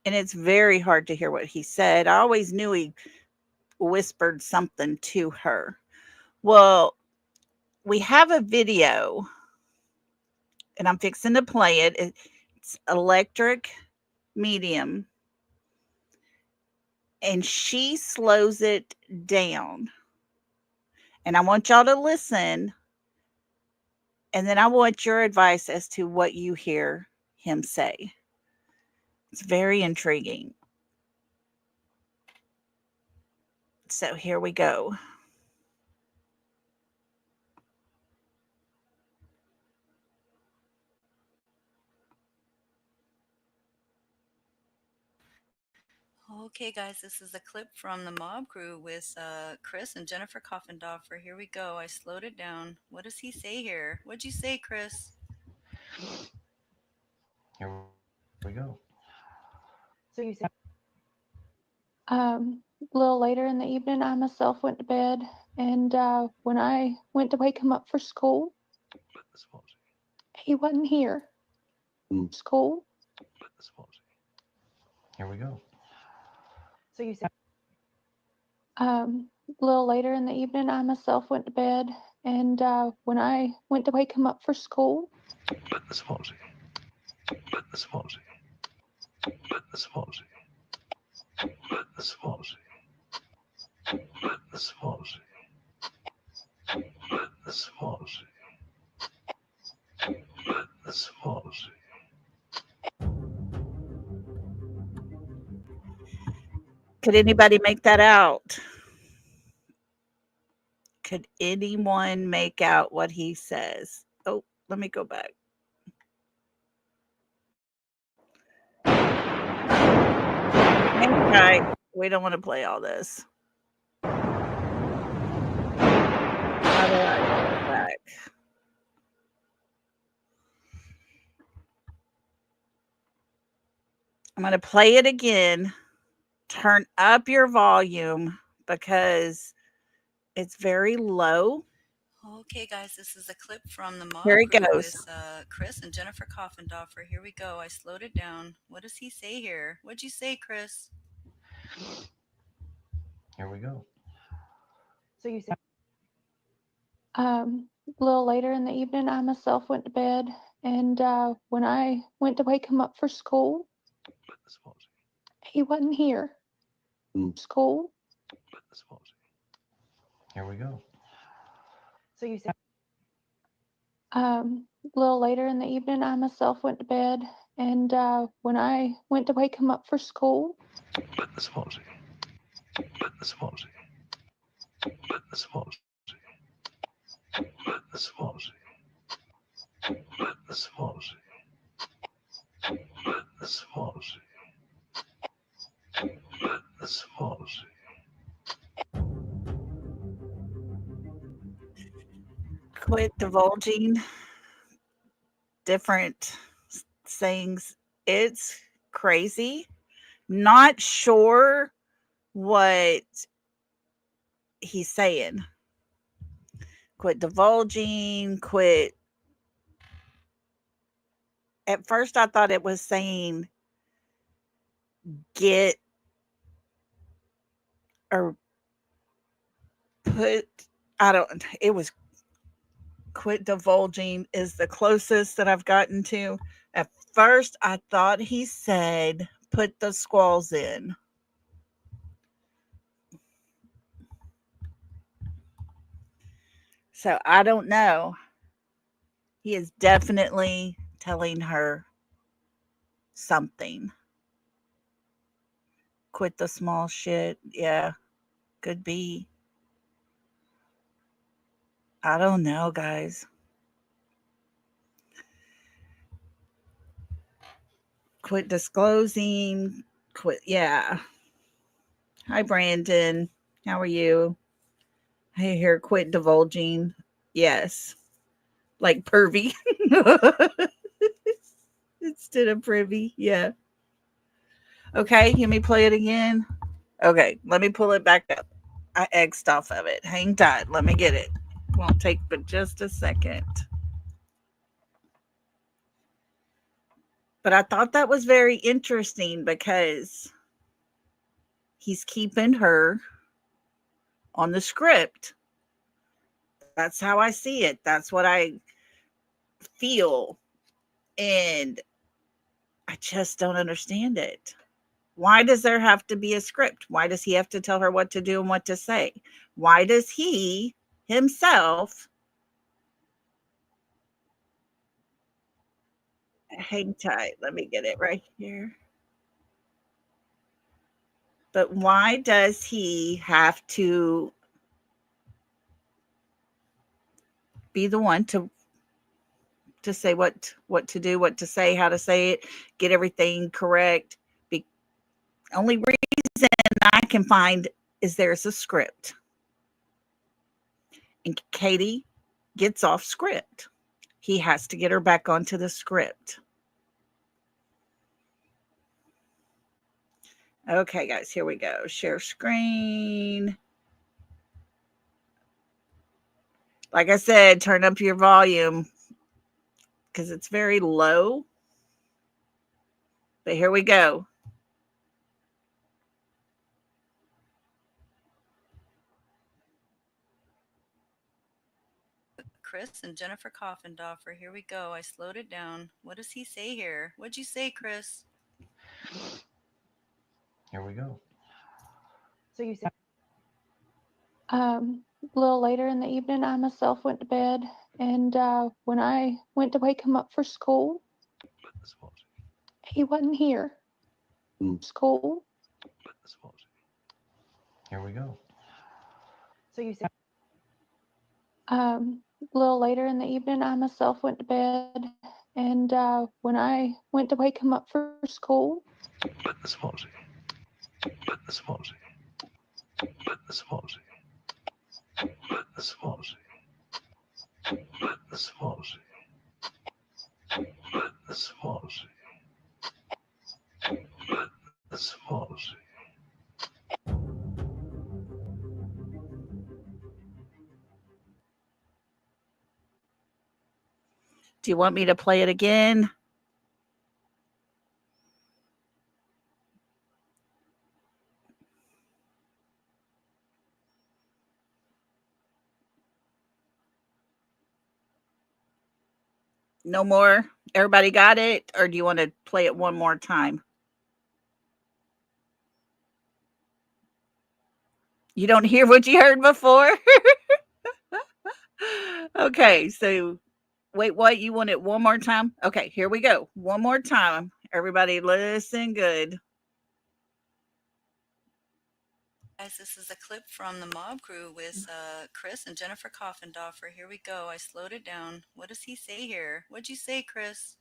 and it's very hard to hear what he said. I always knew he whispered something to her. Well, we have a video, and I'm fixing to play it. It's electric medium, and she slows it down. And I want y'all to listen, and then I want your advice as to what you hear him say. It's very intriguing. So here we go. Okay, guys, this is a clip from the Mob Crew with Chris and Jennifer Coffindoffer. Here we go. I slowed it down. What does he say here? What'd you say, Chris? Here we go. So you said A little later in the evening, I myself went to bed, and when I went to wake him up for school, he wasn't here. School. Here we go. so you said A little later in the evening, I myself went to bed, and when I went to wake him up for school, Could anybody make that out? Could anyone make out what he says? Oh, let me go back. Okay, we don't want to play all this. How do I go back? I'm going to play it again. Turn up your volume because it's very low. Okay, guys, this is a clip from the Here Mob it Crew goes. with Chris and Jennifer Coffindoffer. Here we go. I slowed it down. What does he say here? What'd you say, Chris? Here we go. So you said, A little later in the evening, I myself went to bed, and when I went to wake him up for school, he wasn't here. School. Here we go. so you said, A little later in the evening, I myself went to bed, and when I went to wake him up for school, Quit divulging different things. It's crazy. Not sure what he's saying. Quit divulging, quit. At first, I thought it was saying get or put, I don't, it was quit divulging is the closest that I've gotten to. At first, I thought he said put the squalls in. So I don't know. He is definitely telling her something. Quit the small shit. Yeah, could be. I don't know, guys. Quit disclosing. Quit. Yeah. Hi, Brandon. How are you? I hear quit divulging. Yes. Like pervy. Instead of privy. Yeah. Okay. Let me play it again. Okay. Let me pull it back up. I X'd off of it. Hang tight. Let me get it. Won't take but just a second. But I thought that was very interesting because he's keeping her on the script. That's how I see it. That's what I feel. And I just don't understand it. Why does there have to be a script? Why does he have to tell her what to do and what to say? Why does he himself hang tight? Let me get it right here. But why does he have to be the one to say what to do, what to say, how to say it, get everything correct? The only reason I can find is there's a script. And Katie gets off script. He has to get her back onto the script. Okay, guys, here we go. Share screen. Like I said, turn up your volume because it's very low. But here we go. Chris and Jennifer Coffindoffer. Here we go. I slowed it down. What does he say here? What'd you say, Chris? Here we go. so you said, A little later in the evening, I myself went to bed, and when I went to wake him up for school, he wasn't here. School. Here we go. so you said, A little later in the evening, I myself went to bed, and when I went to wake him up for school, Do you want me to play it again? No more? Everybody got it? Or do you want to play it one more time? You don't hear what you heard before? Okay, so wait, what? You want it one more time? Okay, here we go. One more time. Everybody listen good. Guys, this is a clip from the Mob Crew with Chris and Jennifer Coffindoffer. Here we go. I slowed it down. What does he say here? What'd you say, Chris?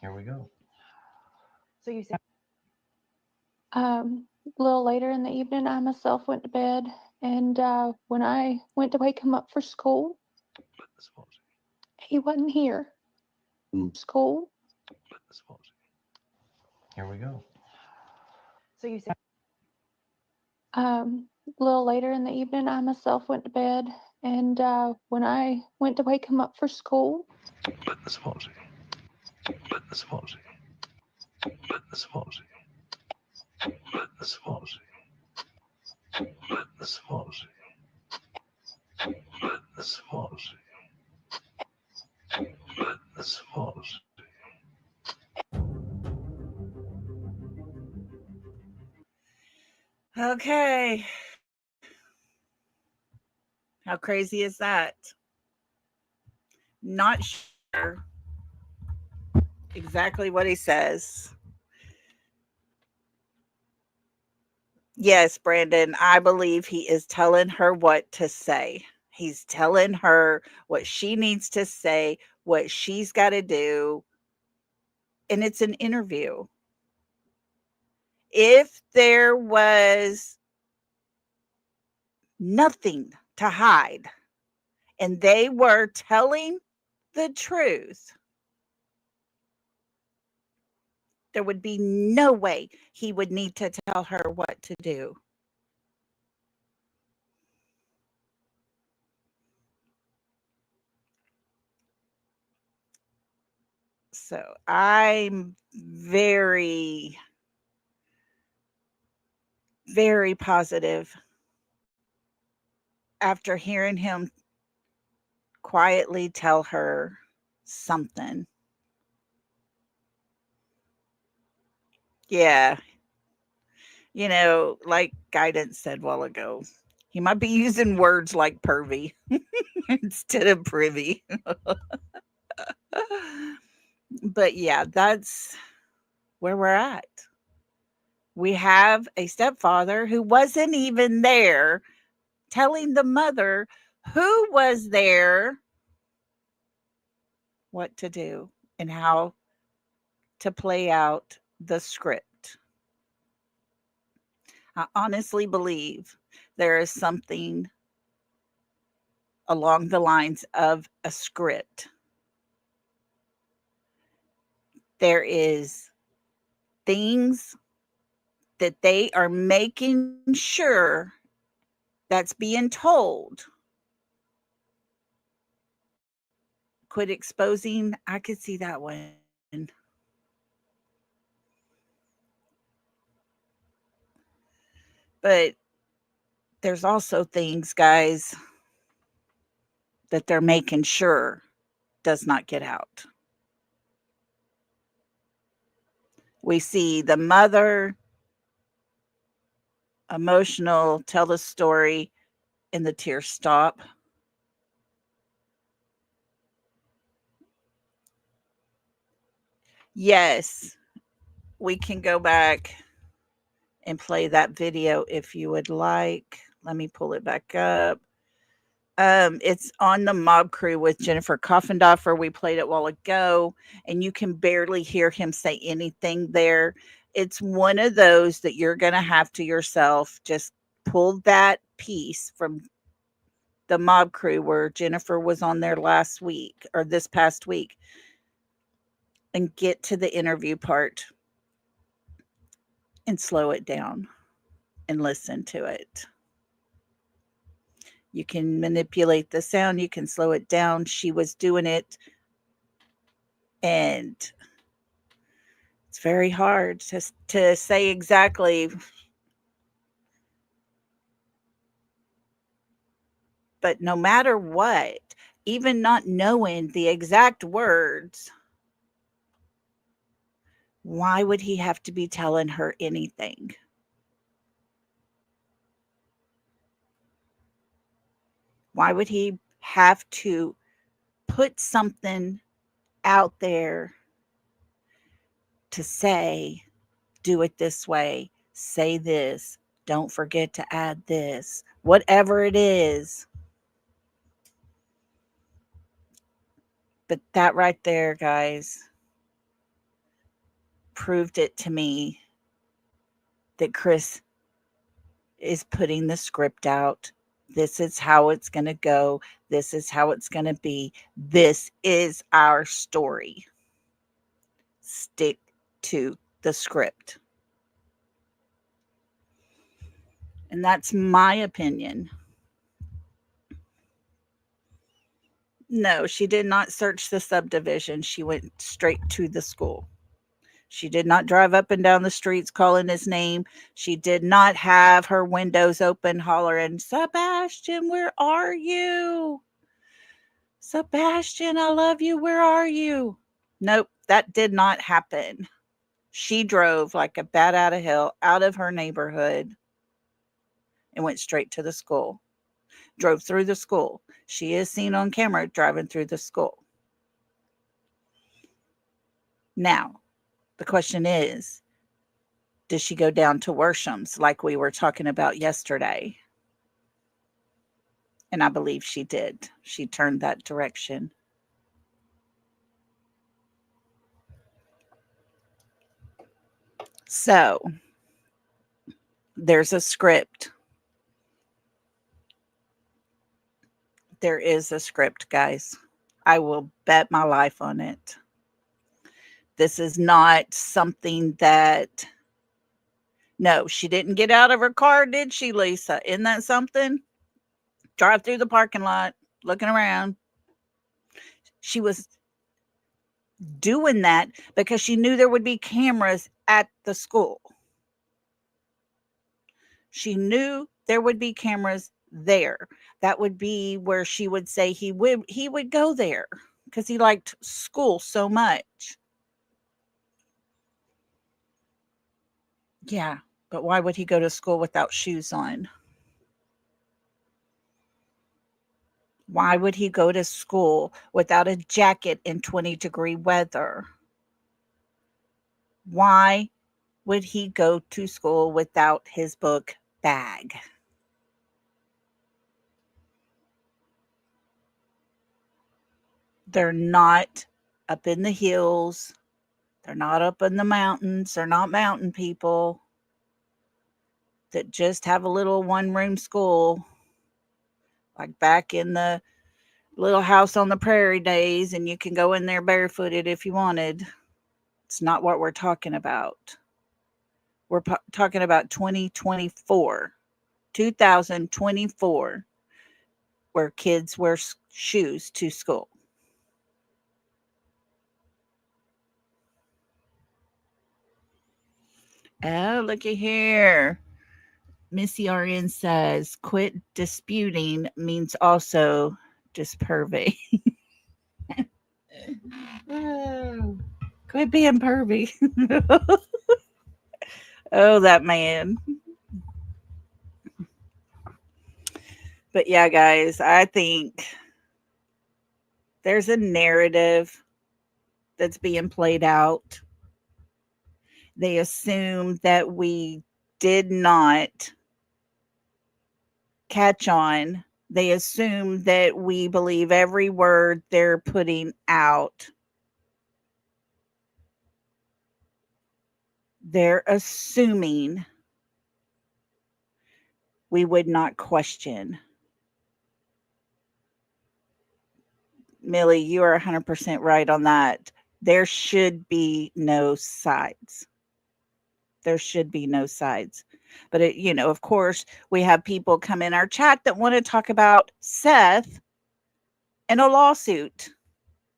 Here we go. So you said A little later in the evening, I myself went to bed, and when I went to wake him up for school, he wasn't here. School. Here we go. so you said A little later in the evening, I myself went to bed, and when I went to wake him up for school, Okay. How crazy is that? Not sure exactly what he says. Yes, Brandon, I believe he is telling her what to say. He's telling her what she needs to say, what she's got to do, and it's an interview. If there was nothing to hide and they were telling the truth, there would be no way he would need to tell her what to do. So I'm very, very positive after hearing him quietly tell her something. Yeah, like Guidance said a while ago, he might be using words like pervy instead of privy. But yeah, that's where we're at. We have a stepfather who wasn't even there telling the mother who was there what to do and how to play out the script. I honestly believe there is something along the lines of a script. There is things that they are making sure that's being told. Quit exposing. I could see that one. But there's also things, guys, that they're making sure does not get out. We see the mother emotional, tell the story, and the tears stop. Yes, we can go back and play that video if you would like. Let me pull it back up. It's on the Mob Crew with Jennifer Coffindoffer. We played it a while ago, and you can barely hear him say anything there. It's one of those that you're going to have to yourself just pull that piece from the Mob Crew where Jennifer was on there last week or this past week and get to the interview part and slow it down and listen to it. You can manipulate the sound, you can slow it down. She was doing it, and it's very hard to say exactly. But no matter what, even not knowing the exact words, why would he have to be telling her anything? Why would he have to put something out there to say, do it this way, say this, don't forget to add this, whatever it is? But that right there, guys, proved it to me that Chris is putting the script out. This is how it's going to go. This is how it's going to be. This is our story. Stick to the script. And that's my opinion. No, she did not search the subdivision. She went straight to the school. She did not drive up and down the streets calling his name. She did not have her windows open hollering, Sebastian, where are you? Sebastian, I love you. Where are you? Nope, that did not happen. She drove like a bat out of hell out of her neighborhood and went straight to the school. Drove through the school. She is seen on camera driving through the school. Now, the question is, did she go down to Worsham's like we were talking about yesterday? And I believe she did. She turned that direction. So, there's a script. There is a script, guys. I will bet my life on it. This is not something that. No, she didn't get out of her car, did she, Lisa? Isn't that something? Drive through the parking lot, looking around. She was doing that because she knew there would be cameras at the school. She knew there would be cameras there. That would be where she would say he would go there because he liked school so much. Yeah, but why would he go to school without shoes on? Why would he go to school without a jacket in 20-degree weather? Why would he go to school without his book bag? They're not up in the hills. They're not up in the mountains. They're not mountain people that just have a little one-room school, like back in the Little House on the Prairie days, and you can go in there barefooted if you wanted. It's not what we're talking about. We're talking about 2024, 2024, where kids wear shoes to school. Oh, looky here. Missy RN says, quit disputing means also pervy. Oh, quit being pervy. Oh, that man. But yeah, guys, I think there's a narrative that's being played out. They assume that we did not catch on. They assume that we believe every word they're putting out. They're assuming we would not question. Millie, you are 100% right on that. There should be no sides. There should be no sides. But of course, we have people come in our chat that want to talk about Seth and a lawsuit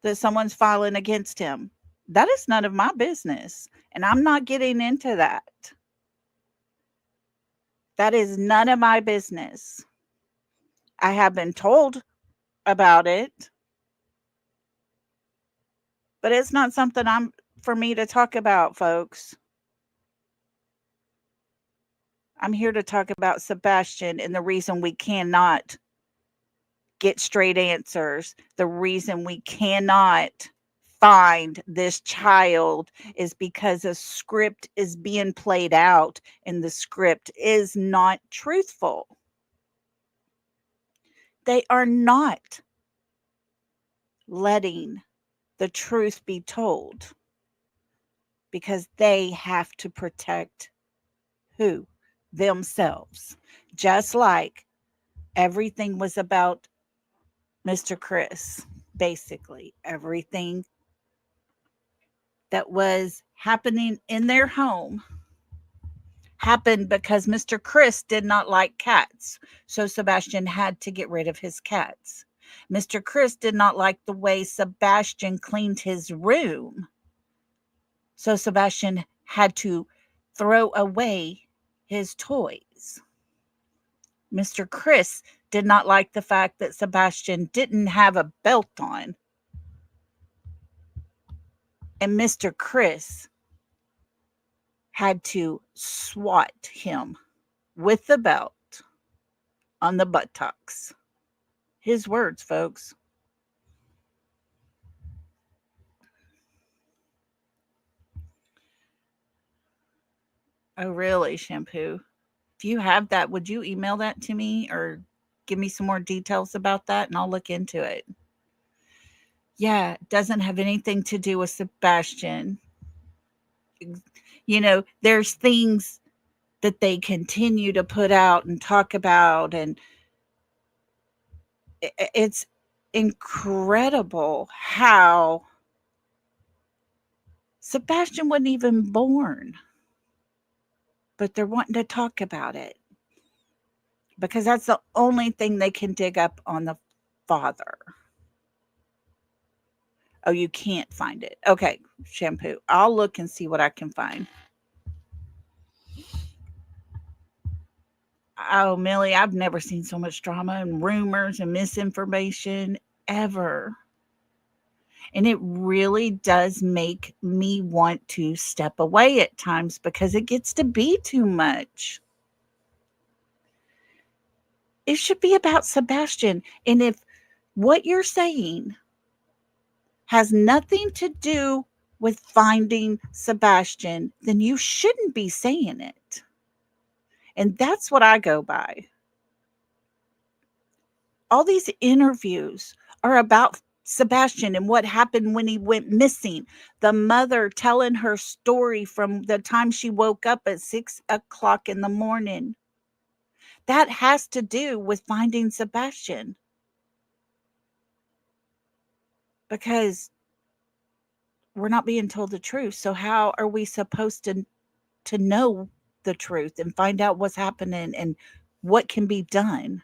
that someone's filing against him. That is none of my business. And I'm not getting into that. That is none of my business. I have been told about it, but it's not something for me to talk about, folks. I'm here to talk about Sebastian and the reason we cannot get straight answers. The reason we cannot find this child is because a script is being played out and the script is not truthful. They are not letting the truth be told because they have to protect who? Themselves. Just like everything was about Mr. Chris, basically. Everything that was happening in their home happened because Mr. Chris did not like cats. So Sebastian had to get rid of his cats. Mr. Chris did not like the way Sebastian cleaned his room. So Sebastian had to throw away his toys. Mr. Chris did not like the fact that Sebastian didn't have a belt on. And Mr. Chris had to swat him with the belt on the buttocks. His words, folks. Oh, really, Shampoo? If you have that, would you email that to me or give me some more details about that and I'll look into it? Yeah, it doesn't have anything to do with Sebastian. There's things that they continue to put out and talk about, and it's incredible how Sebastian wasn't even born, but they're wanting to talk about it because that's the only thing they can dig up on the father. Oh, you can't find it. Okay, Shampoo. I'll look and see what I can find. Oh, Millie, I've never seen so much drama and rumors and misinformation ever. And it really does make me want to step away at times because it gets to be too much. It should be about Sebastian. And if what you're saying has nothing to do with finding Sebastian, then you shouldn't be saying it. And that's what I go by. All these interviews are about Sebastian and what happened when he went missing. The mother telling her story from the time she woke up at 6 o'clock in the morning. That has to do with finding Sebastian. Because we're not being told the truth. So how are we supposed to know the truth and find out what's happening and what can be done?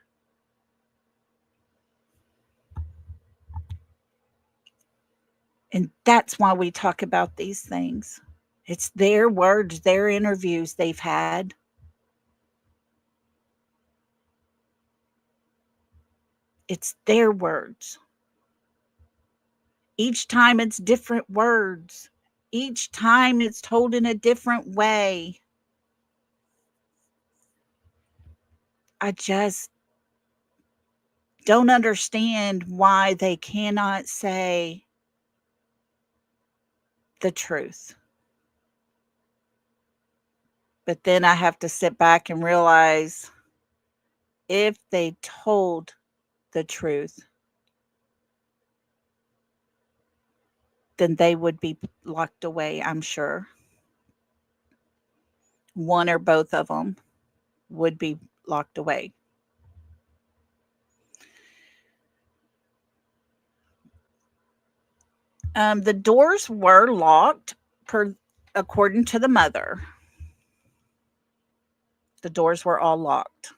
And that's why we talk about these things. It's their words, their interviews they've had. It's their words. Each time it's different words. Each time it's told in a different way. I just don't understand why they cannot say the truth. But then I have to sit back and realize if they told the truth, then they would be locked away, I'm sure. One or both of them would be locked away. The doors were locked, according to the mother. The doors were all locked.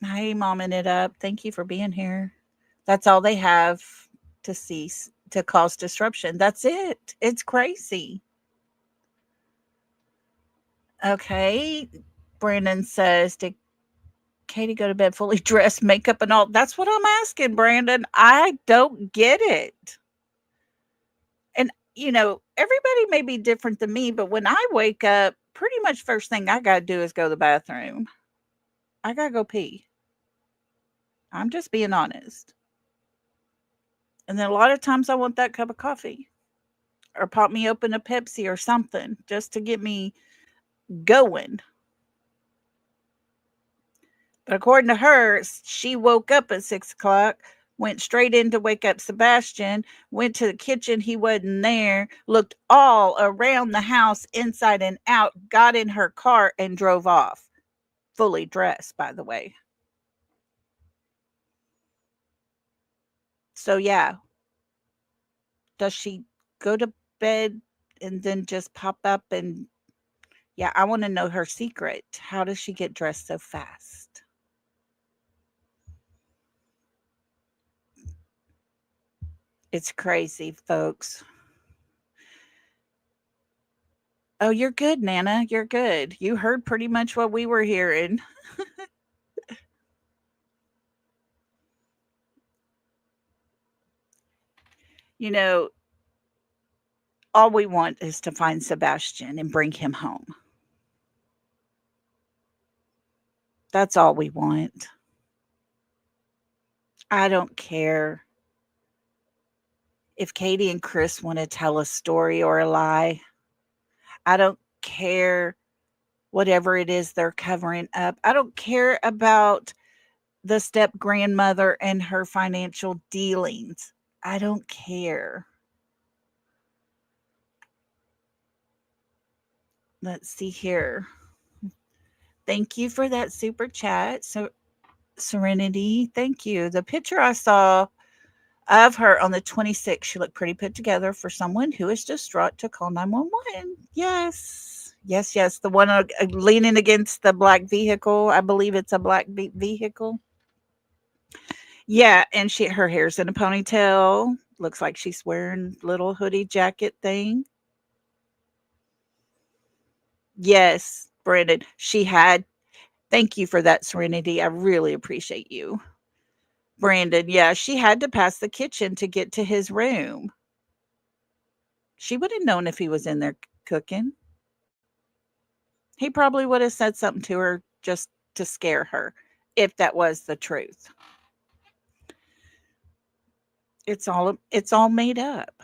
Hey, momming it up. Thank you for being here. That's all they have to cease to cause disruption. That's it. It's crazy. Okay. Brandon says, did Katie go to bed fully dressed, makeup and all? That's what I'm asking, Brandon. I don't get it. And, everybody may be different than me, but when I wake up, pretty much first thing I got to do is go to the bathroom. I got to go pee. I'm just being honest. And then a lot of times I want that cup of coffee or pop me open a Pepsi or something just to get me going. But according to her, she woke up at 6 o'clock, went straight in to wake up Sebastian, went to the kitchen, he wasn't there, looked all around the house, inside and out, got in her car, and drove off. Fully dressed, by the way. So, yeah. Does she go to bed and then just pop up and, yeah, I want to know her secret. How does she get dressed so fast? It's crazy, folks. Oh, you're good, Nana. You're good. You heard pretty much what we were hearing. You know, all we want is to find Sebastian and bring him home. That's all we want. I don't care if Katie and Chris want to tell a story or a lie. I don't care whatever it is they're covering up. I don't care about the step grandmother and her financial dealings. I don't care. Let's see here. Thank you for that super chat. So Serenity, thank you. The picture I saw of her on the 26th, she looked pretty put together for someone who is distraught to call 911. Yes. Yes, yes. The one leaning against the black vehicle. I believe it's a black vehicle. Yeah, and her hair's in a ponytail. Looks like she's wearing little hoodie jacket thing. Yes, Brandon. Thank you for that, Serenity. I really appreciate you. Brandon, yeah, she had to pass the kitchen to get to his room. She would have known if he was in there cooking. He probably would have said something to her just to scare her, if that was the truth. It's all made up.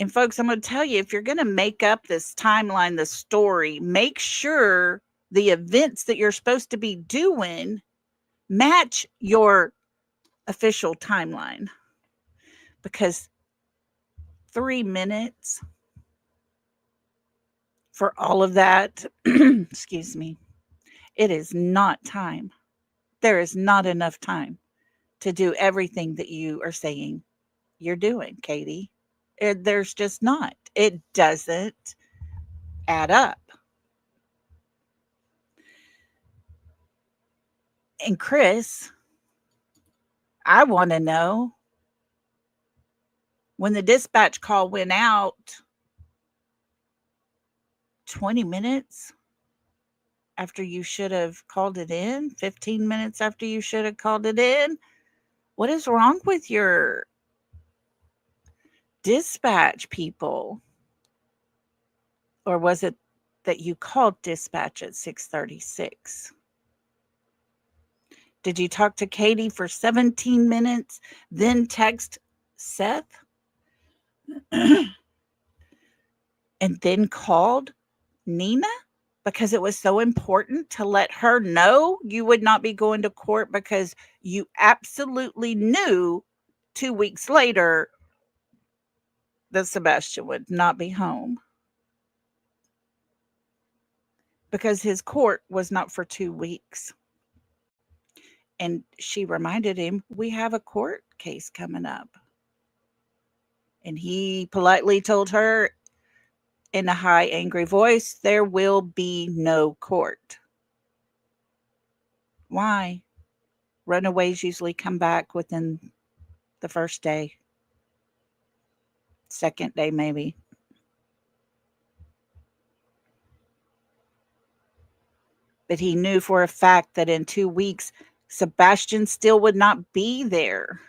And folks, I'm going to tell you, if you're going to make up this timeline, the story, make sure the events that you're supposed to be doing match your official timeline. Because 3 minutes for all of that, excuse me, it is not time. There is not enough time to do everything that you are saying you're doing, Katie. There's just not. It doesn't add up. And Chris, I want to know, when the dispatch call went out 20 minutes after you should have called it in, 15 minutes after you should have called it in, what is wrong with your dispatch people? Or was it that you called dispatch at 6:36? Did you talk to Katie for 17 minutes, then text Seth, and then called Nina because it was so important to let her know you would not be going to court because you absolutely knew 2 weeks later that Sebastian would not be home because his court was not for 2 weeks. And she reminded him, we have a court case coming up. And he politely told her, in a high, angry voice, there will be no court. Why? Runaways usually come back within the first day, second day, maybe. But he knew for a fact that in 2 weeks, Sebastian still would not be there.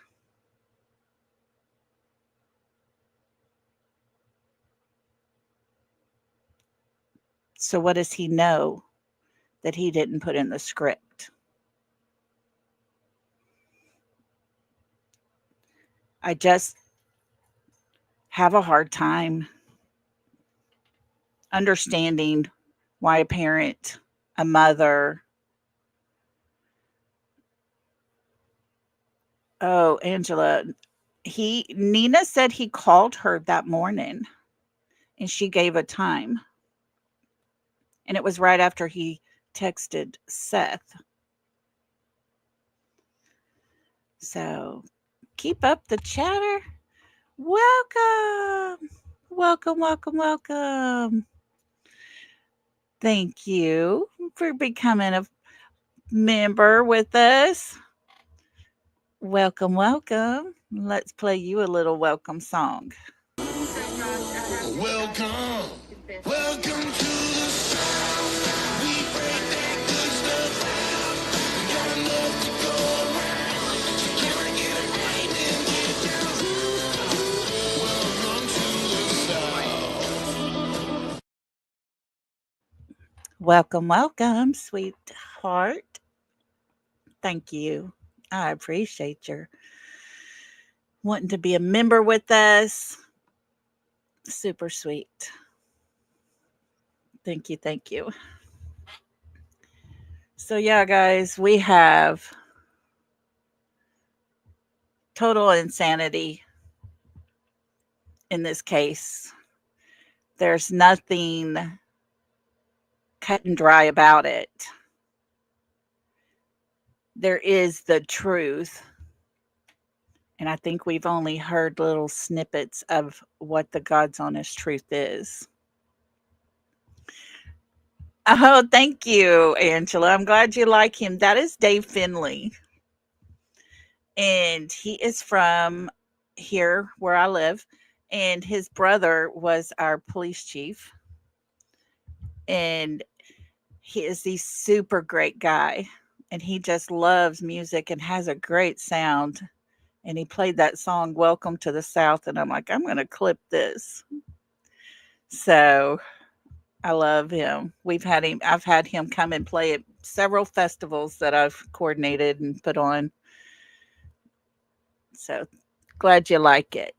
So, what does he know that he didn't put in the script? I just have a hard time understanding why a parent, a mother, oh, Angela, Nina said he called her that morning and she gave a time. And it was right after he texted Seth. So keep up the chatter. Welcome. Welcome, welcome, welcome. Thank you for becoming a member with us. Welcome, welcome. Let's play you a little welcome song. Welcome, welcome to the South. We break that good stuff out. We got enough to go around. So can I get a right and get down? Welcome to the South. Welcome, welcome, sweetheart. Thank you. I appreciate your wanting to be a member with us. Super sweet. Thank you. Thank you. So, yeah, guys, we have total insanity in this case. There's nothing cut and dry about it. There is the truth. And I think we've only heard little snippets of what the God's honest truth is. Oh, thank you, Angela. I'm glad you like him. That is Dave Finley. And he is from here where I live. And his brother was our police chief. And he is the super great guy. And he just loves music and has a great sound. And he played that song, Welcome to the South. And I'm like, I'm going to clip this. So I love him. I've had him come and play at several festivals that I've coordinated and put on. So glad you like it.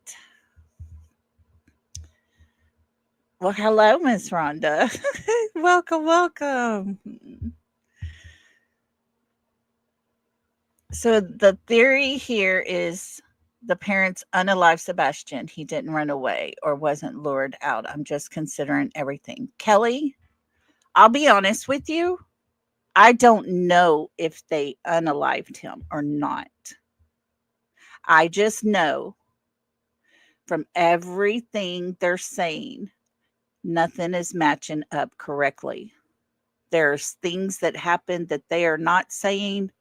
Well, hello, Miss Rhonda. Welcome, welcome. So the theory here is the parents unalive Sebastian. He didn't run away or wasn't lured out. I'm just considering everything. Kelly, I'll be honest with you. I don't know if they unalived him or not. I just know from everything they're saying, nothing is matching up correctly. There's things that happen that they are not saying,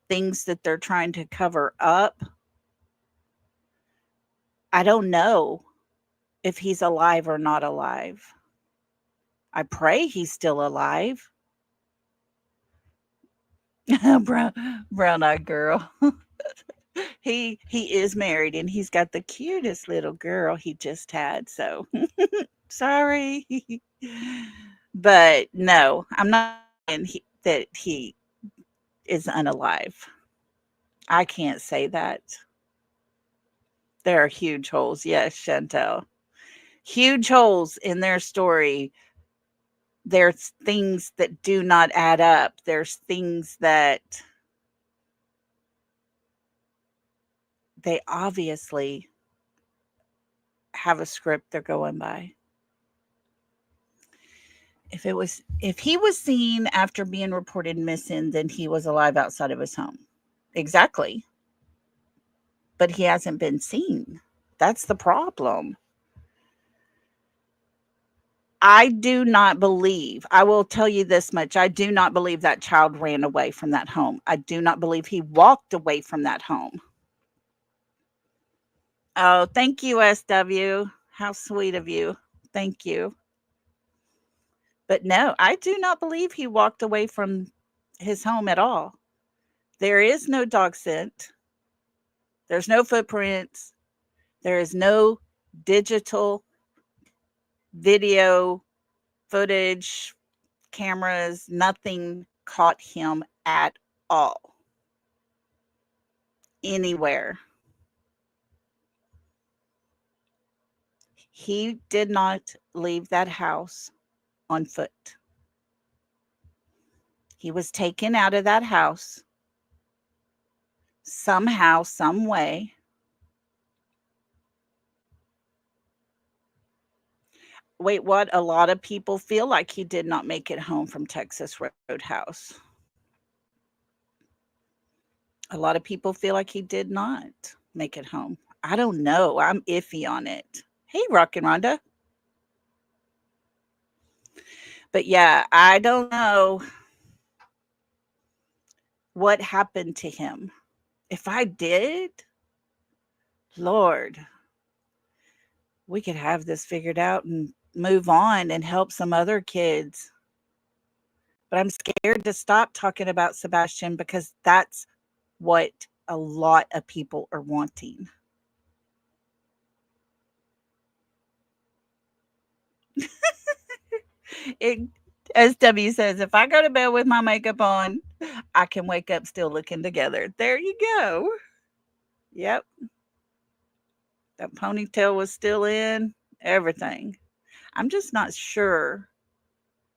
things that they're trying to cover up. I don't know if he's alive or not alive. I pray he's still alive. Brown-eyed girl. He is married and he's got the cutest little girl he just had. So sorry. But no, I'm not saying that he is unalive. I can't say that. There are huge holes. Yes, Chantel. Huge holes in their story. There's things that do not add up. There's things that they obviously have a script they're going by. If he was seen after being reported missing, then he was alive outside of his home. Exactly. But he hasn't been seen. That's the problem. I do not believe, I will tell you this much, I do not believe that child ran away from that home. I do not believe he walked away from that home. Oh, thank you, SW. How sweet of you. Thank you. But no, I do not believe he walked away from his home at all. There is no dog scent. There's no footprints. There is no digital video footage, cameras, nothing caught him at all. Anywhere. He did not leave that house on foot. He was taken out of that house somehow, some way. Wait, what? A lot of people feel like he did not make it home from Texas Roadhouse. A lot of people feel like he did not make it home. I don't know. I'm iffy on it. Hey, Rock and Rhonda. But yeah, I don't know what happened to him. If I did, Lord, we could have this figured out and move on and help some other kids. But I'm scared to stop talking about Sebastian because that's what a lot of people are wanting. It, SW says, if I go to bed with my makeup on, I can wake up still looking together. There you go. Yep. That ponytail was still in, everything. I'm just not sure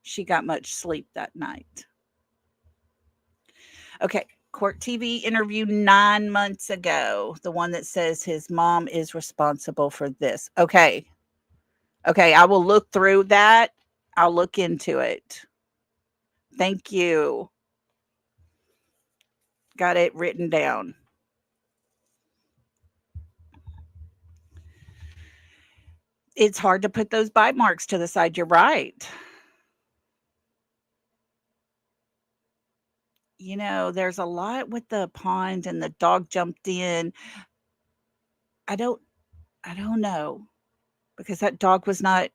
she got much sleep that night. Okay, court TV interview 9 months ago. The one that says his mom is responsible for this. Okay. Okay, I will look through that. I'll look into it. Thank you. Got it written down. It's hard to put those bite marks to the side. You're right. You know, there's a lot with the pond and the dog jumped in. I don't I don't know because that dog was not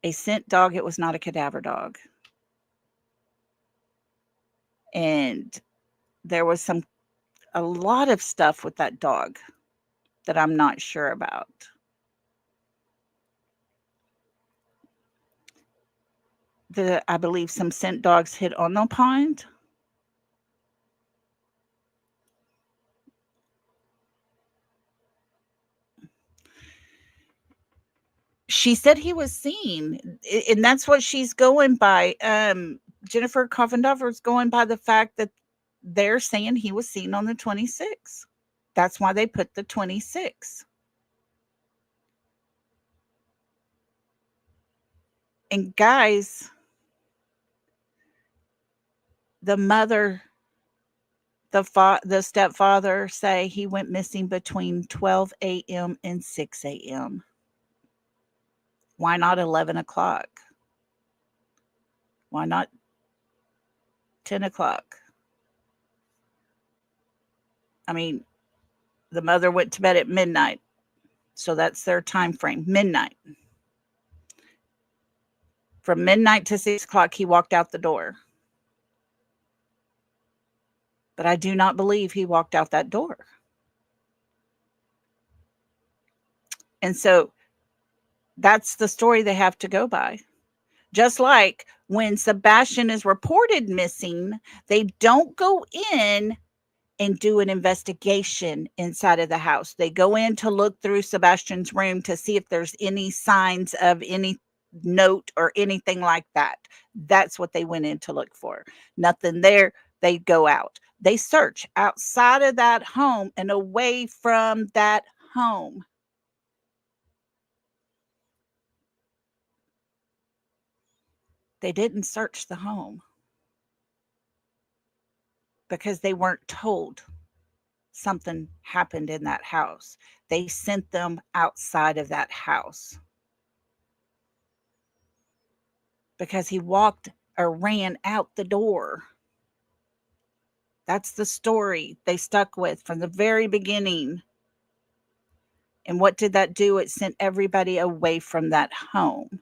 a scent dog, it was not a cadaver dog. And there was a lot of stuff with that dog that I'm not sure about. I believe some scent dogs hit on the pond. She said he was seen, and that's what she's going by. Jennifer Coffendorfer's going by the fact that they're saying he was seen on the 26th. That's why they put the 26th. And guys, the mother, the stepfather say he went missing between 12 a.m. and 6 a.m. Why not 11 o'clock? Why not 10 o'clock? I mean, the mother went to bed at midnight. So that's their time frame, midnight. From midnight to 6 o'clock, he walked out the door. But I do not believe he walked out that door. And so that's the story they have to go by. Just like when Sebastian is reported missing, they don't go in and do an investigation inside of the house. They go in to look through Sebastian's room to see if there's any signs of any note or anything like that. That's what they went in to look for. Nothing there. They go out. They search outside of that home and away from that home. They didn't search the home because they weren't told something happened in that house. They sent them outside of that house. because he walked or ran out the door. That's the story they stuck with from the very beginning. And what did that do? It sent everybody away from that home.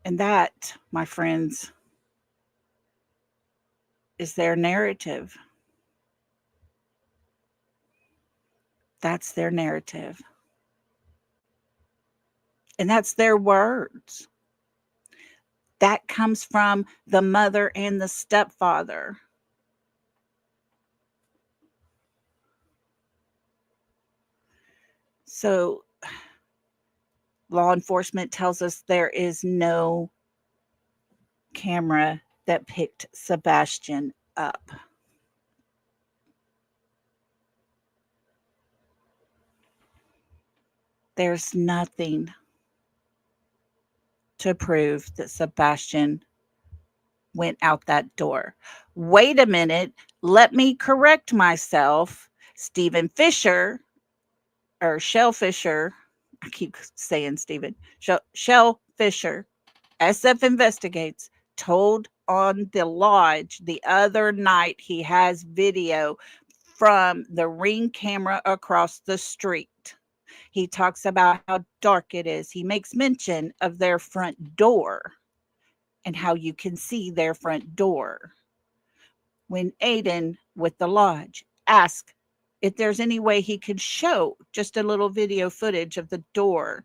And that, my friends, is their narrative. That's their narrative. And that's their words. That comes from the mother and the stepfather. So, law enforcement tells us there is no camera that picked Sebastian up. There's nothing to prove that Sebastian went out that door. Wait a minute. Let me correct myself. Stephen Fisher, or Shell Fisher, I keep saying Stephen, Shell Fisher, SF Investigates, told on the lodge the other night he has video from the Ring camera across the street. He talks about how dark it is. He makes mention of their front door and how you can see their front door. When Aiden with the lodge asked if there's any way he could show just a little video footage of the door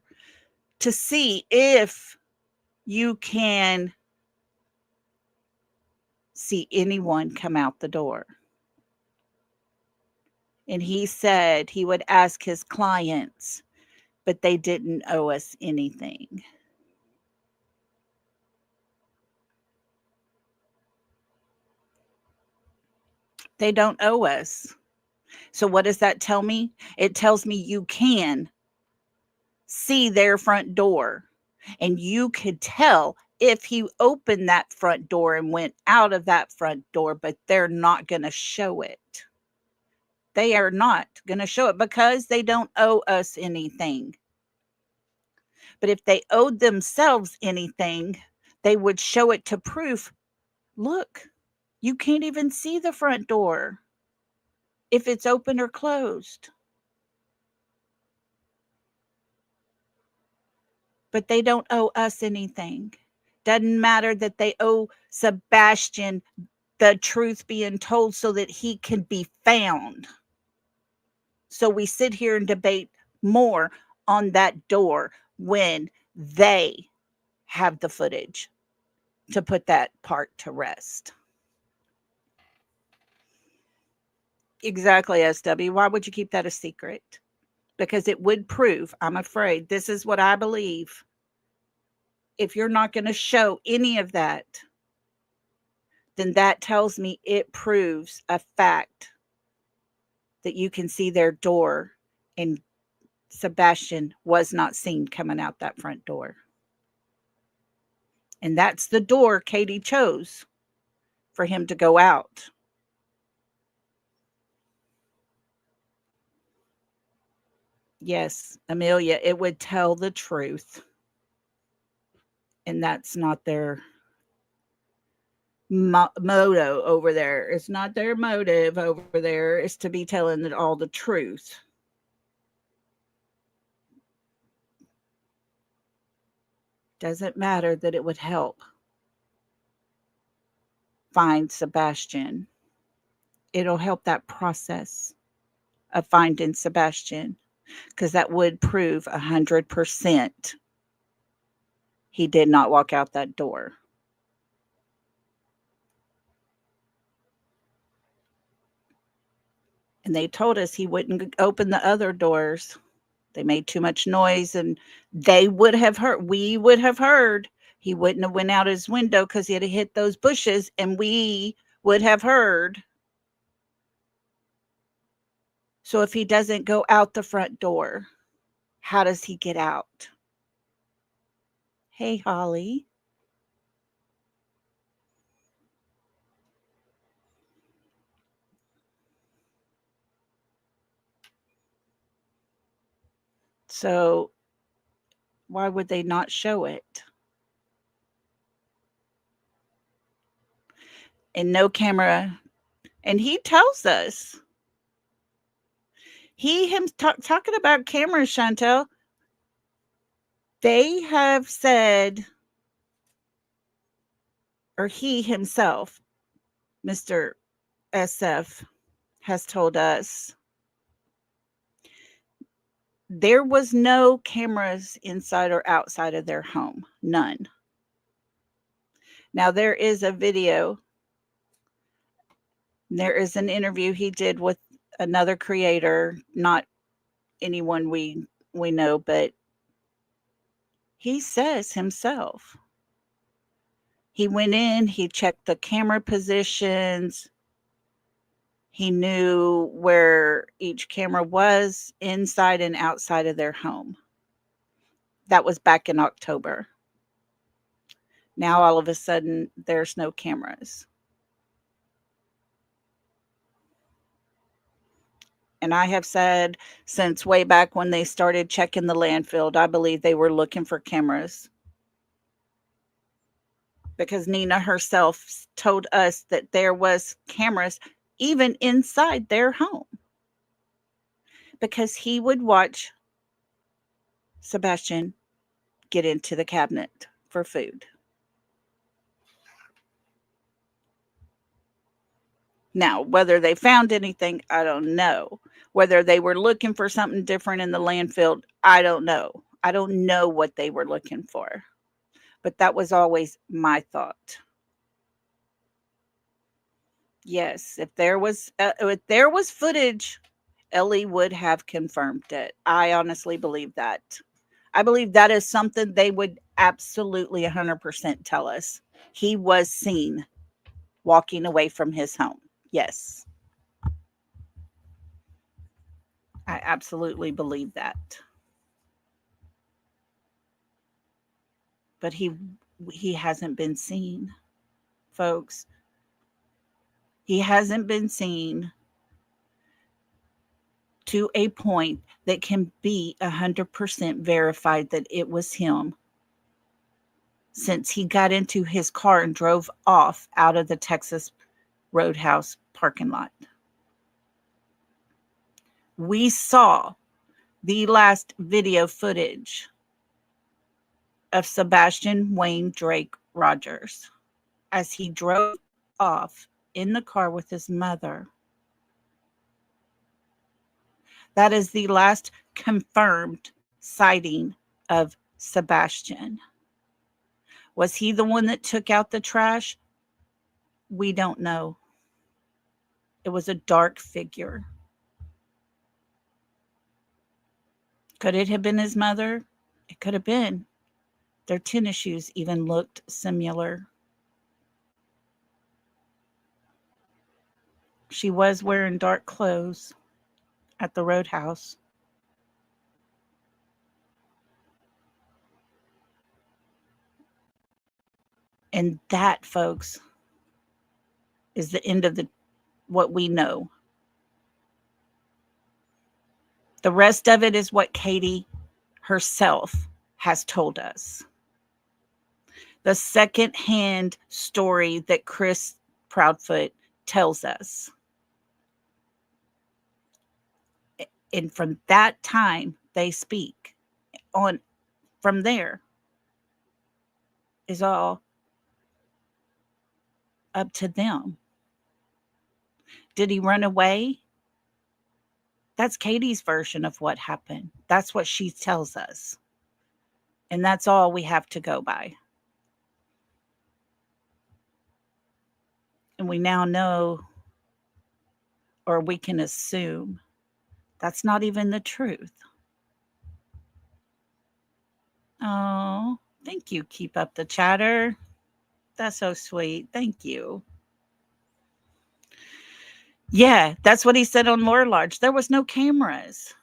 to see if you can see anyone come out the door. And he said he would ask his clients, but they didn't owe us anything. They don't owe us. So what does that tell me? It tells me you can see their front door and you could tell if he opened that front door and went out of that front door, but they're not going to show it. They are not going to show it because they don't owe us anything. But if they owed themselves anything, they would show it to proof. Look, you can't even see the front door if it's open or closed. But they don't owe us anything. Doesn't matter that they owe Sebastian the truth being told so that he can be found. So we sit here and debate more on that door when they have the footage to put that part to rest. Exactly, SW. Why would you keep that a secret? Because it would prove, I'm afraid, this is what I believe. If you're not going to show any of that, then that tells me it proves a fact that you can see their door and Sebastian was not seen coming out that front door. And that's the door Katie chose for him to go out. Yes, Amelia, it would tell the truth. And that's not their motto over there. It's not their motive over there. It's to be telling all the truth. Doesn't matter that it would help find Sebastian. It'll help that process of finding Sebastian because that would prove 100% he did not walk out that door. And they told us he wouldn't open the other doors. They made too much noise and we would have heard. He wouldn't have went out his window because he had hit those bushes and we would have heard. So if he doesn't go out the front door, how does he get out? Hey, Holly. So why would they not show it? And no camera. And he tells us, talking about cameras, Chantel, they have said, or he himself, Mr. SF, has told us there was no cameras inside or outside of their home. None. Now, there is a video. There is an interview he did with another creator, not anyone we know, but he says himself. He went in, he checked the camera positions. He knew where each camera was inside and outside of their home. That was back in October. Now, all of a sudden, there's no cameras. And I have said since way back when they started checking the landfill, I believe they were looking for cameras. Because Nina herself told us that there was cameras even inside their home. Because he would watch Sebastian get into the cabinet for food. Now, whether they found anything, I don't know. Whether they were looking for something different in the landfill, I don't know. I don't know what they were looking for. But that was always my thought. Yes, if there was footage, Ellie would have confirmed it. I honestly believe that. I believe that is something they would absolutely 100% tell us. He was seen walking away from his home. Yes. I absolutely believe that. But he hasn't been seen, folks. He hasn't been seen to a point that can be 100% verified that it was him since he got into his car and drove off out of the Texas Roadhouse parking lot. We saw the last video footage of Sebastian Wayne Drake Rogers as he drove off in the car with his mother. That is the last confirmed sighting of Sebastian. Was he the one that took out the trash? We don't know. It was a dark figure. Could it have been his mother? It could have been. Their tennis shoes even looked similar. She was wearing dark clothes at the Roadhouse. And that, folks, is the end of what we know. The rest of it is what Katie herself has told us. The secondhand story that Chris Proudfoot tells us. And from that time, they speak. From there is all up to them. Did he run away? That's Katie's version of what happened. That's what she tells us. And that's all we have to go by. And we now know, or we can assume, that's not even the truth. Oh, thank you. Keep up the chatter. That's so sweet. Thank you. Yeah, that's what he said on Laura Lodge. There was no cameras.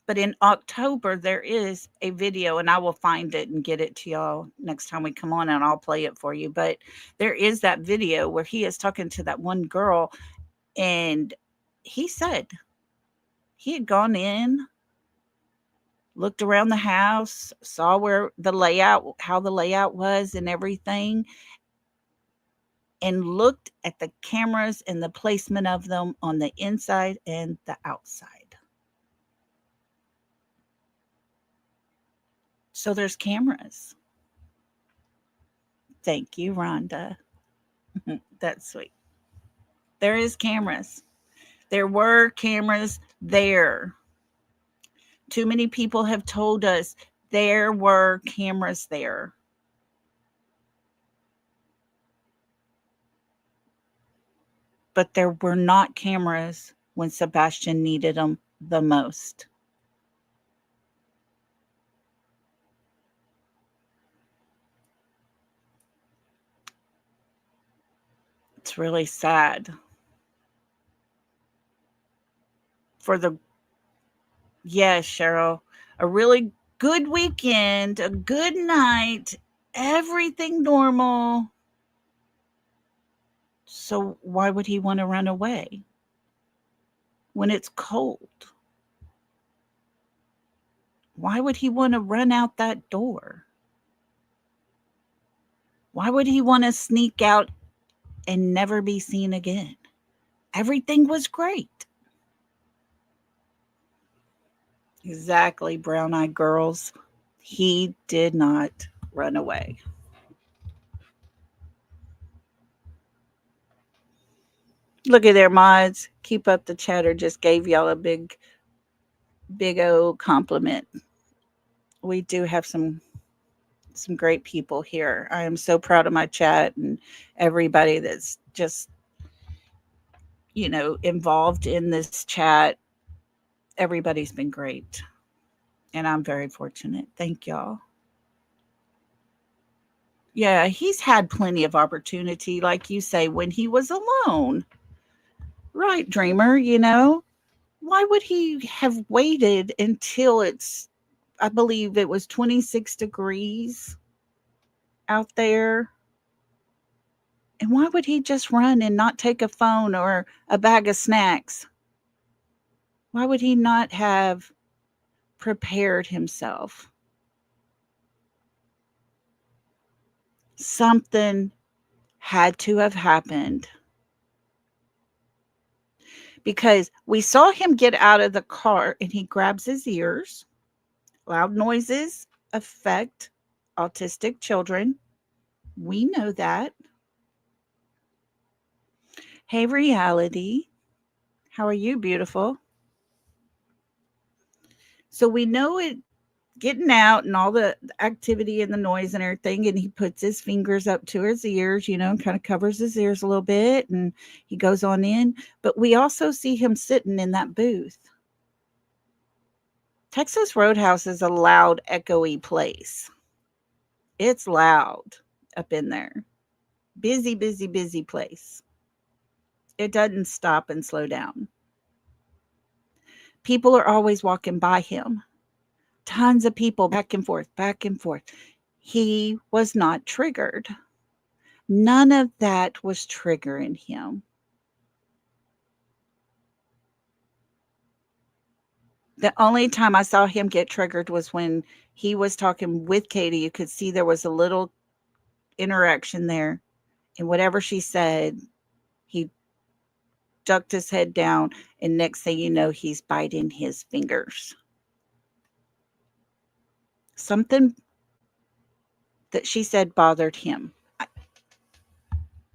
But in October, there is a video, and I will find it and get it to y'all next time we come on, and I'll play it for you. But there is that video where he is talking to that one girl, and he said He had gone in, looked around the house, saw how the layout was and everything, and looked at the cameras and the placement of them on the inside and the outside. So there's cameras. Thank you, Rhonda. That's sweet. There is cameras. There were cameras there. Too many people have told us there were cameras there. But there were not cameras when Sebastian needed them the most. It's really sad. Yes, Cheryl, a really good weekend, a good night, everything normal. So why would he want to run away when it's cold? Why would he want to run out that door? Why would he want to sneak out and never be seen again? Everything was great. Exactly, brown-eyed girls. He did not run away. Look at there, mods. Keep up the chatter. Just gave y'all a big old compliment. We do have some great people here. I am so proud of my chat and everybody that's just involved in this chat. Everybody's been great. And I'm very fortunate. Thank y'all. Yeah, he's had plenty of opportunity, like you say, when he was alone. Right, Dreamer, why would he have waited until I believe it was 26 degrees out there? And why would he just run and not take a phone or a bag of snacks? Why would he not have prepared himself? Something had to have happened, because we saw him get out of the car and he grabs his ears. Loud noises affect autistic children. We know that. Hey, Reality. How are you, beautiful? So we know it getting out and all the activity and the noise and everything, and he puts his fingers up to his ears, kind of covers his ears a little bit, and he goes on in. But we also see him sitting in that booth. Texas Roadhouse is a loud, echoey place. It's loud up in there. Busy, busy, busy place. It doesn't stop and slow down. People are always walking by him. Tons of people back and forth, back and forth. He was not triggered. None of that was triggering him. The only time I saw him get triggered was when he was talking with Katie. You could see there was a little interaction there. And whatever she said, he ducked his head down. And next thing you know, he's biting his fingers. Something that she said bothered him.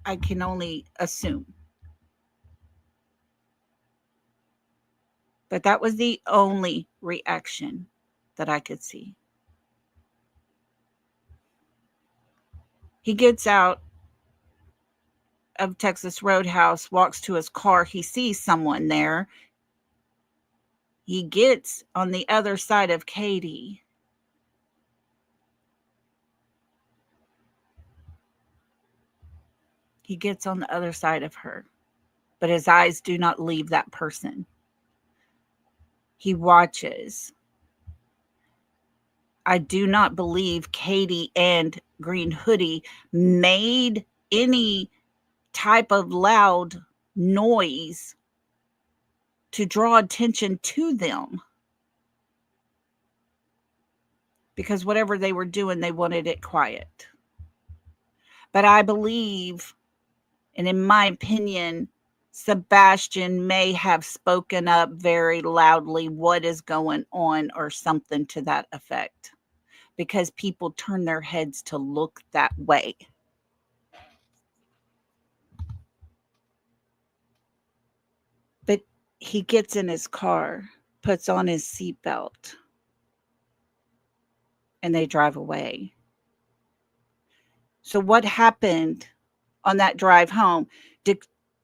I can only assume. But that was the only reaction that I could see. He gets out of Texas Roadhouse, walks to his car. He sees someone there. He gets on the other side of Katie. He gets on the other side of her. But his eyes do not leave that person. He watches. I do not believe Katie and Green Hoodie made any type of loud noise to draw attention to them, because whatever they were doing, they wanted it quiet. But I believe, and in my opinion, Sebastian may have spoken up very loudly what is going on or something to that effect, because people turn their heads to look that way. But he gets in his car, puts on his seatbelt, and they drive away. So, what happened on that drive home? Did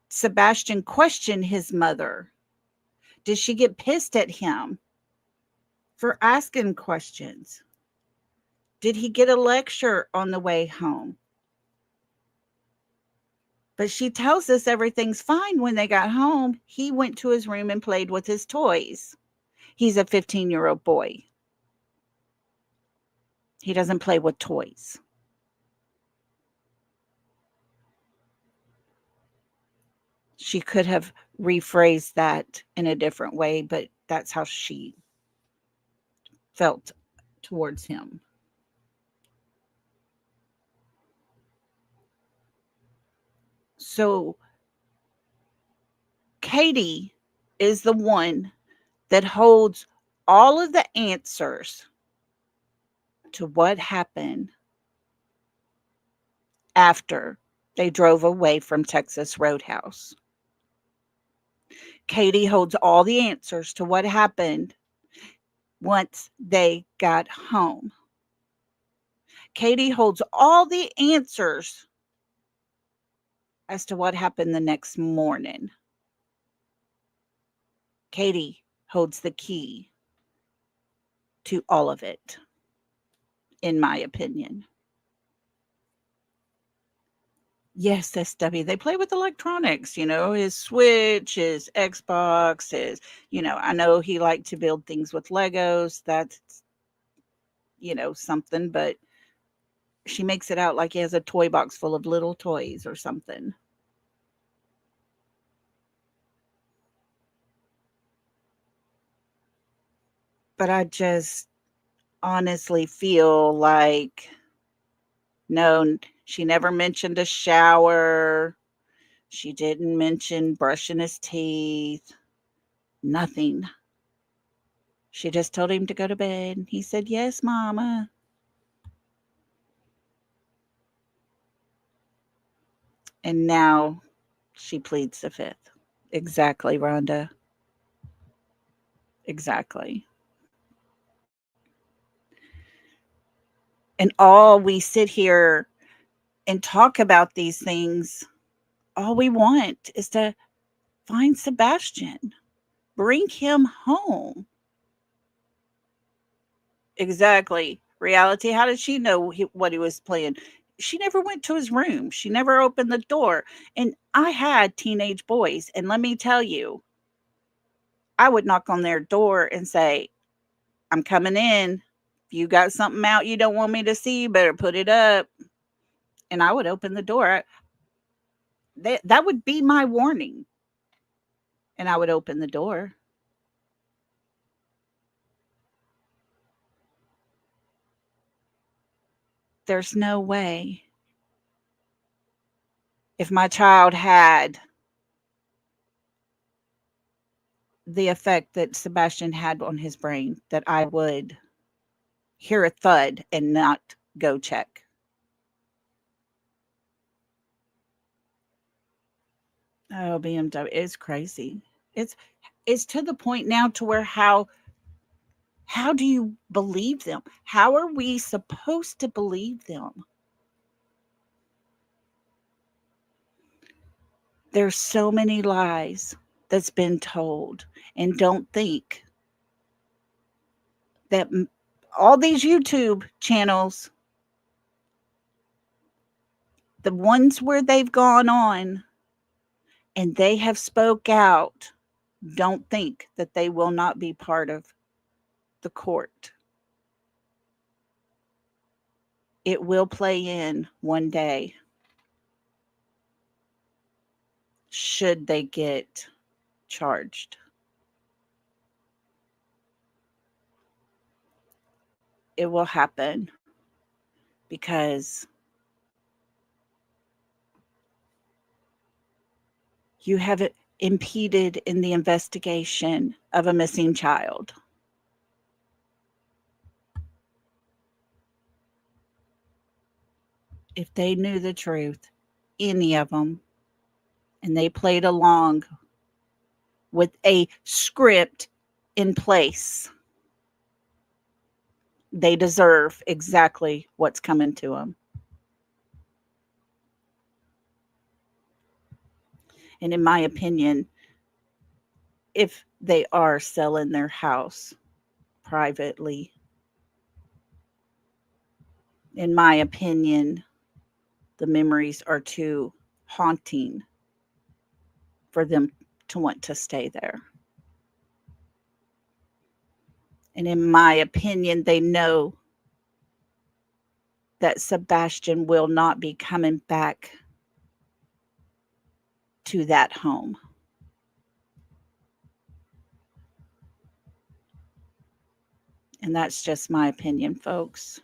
Sebastian question his mother? Did she get pissed at him for asking questions? Did he get a lecture on the way home? But she tells us everything's fine when they got home. He went to his room and played with his toys. He's a 15-year-old boy. He doesn't play with toys. She could have rephrased that in a different way, but that's how she felt towards him. So Katie is the one that holds all of the answers to what happened after they drove away from Texas Roadhouse. Katie holds all the answers to what happened once they got home. Katie holds all the answers as to what happened the next morning. Katie holds the key to all of it, in my opinion. Yes, SW. They play with electronics, his Switch, his Xbox, I know he liked to build things with Legos. That's, something, but she makes it out like he has a toy box full of little toys or something. But I just honestly feel like, no, she never mentioned a shower. She didn't mention brushing his teeth. Nothing. She just told him to go to bed. He said, "Yes, Mama." And now she pleads the fifth. Exactly, Rhonda. Exactly. And all we sit here and talk about these things, all we want is to find Sebastian, bring him home. Exactly. Reality. How did she know what he was playing? She never went to his room. She never opened the door. And I had teenage boys. And let me tell you, I would knock on their door and say, "I'm coming in. If you got something out you don't want me to see, you better put it up." And I would open the door. That would be my warning. And I would open the door. There's no way, if my child had the effect that Sebastian had on his brain, that I would hear a thud and not go check. Oh, BMW is crazy. It's it's to the point now to where how do you believe them? How are we supposed to believe them? There's so many lies that's been told, and don't think that all these YouTube channels, the ones where they've gone on and they have spoke out, don't think that they will not be part of the court. It will play in one day, should they get charged. it will happen because you have impeded in the investigation of a missing child. If they knew the truth, any of them, and they played along with a script in place, they deserve exactly what's coming to them. And in my opinion, if they are selling their house privately, in my opinion, the memories are too haunting for them to want to stay there. And in my opinion, they know that Sebastian will not be coming back to that home. And that's just my opinion, folks.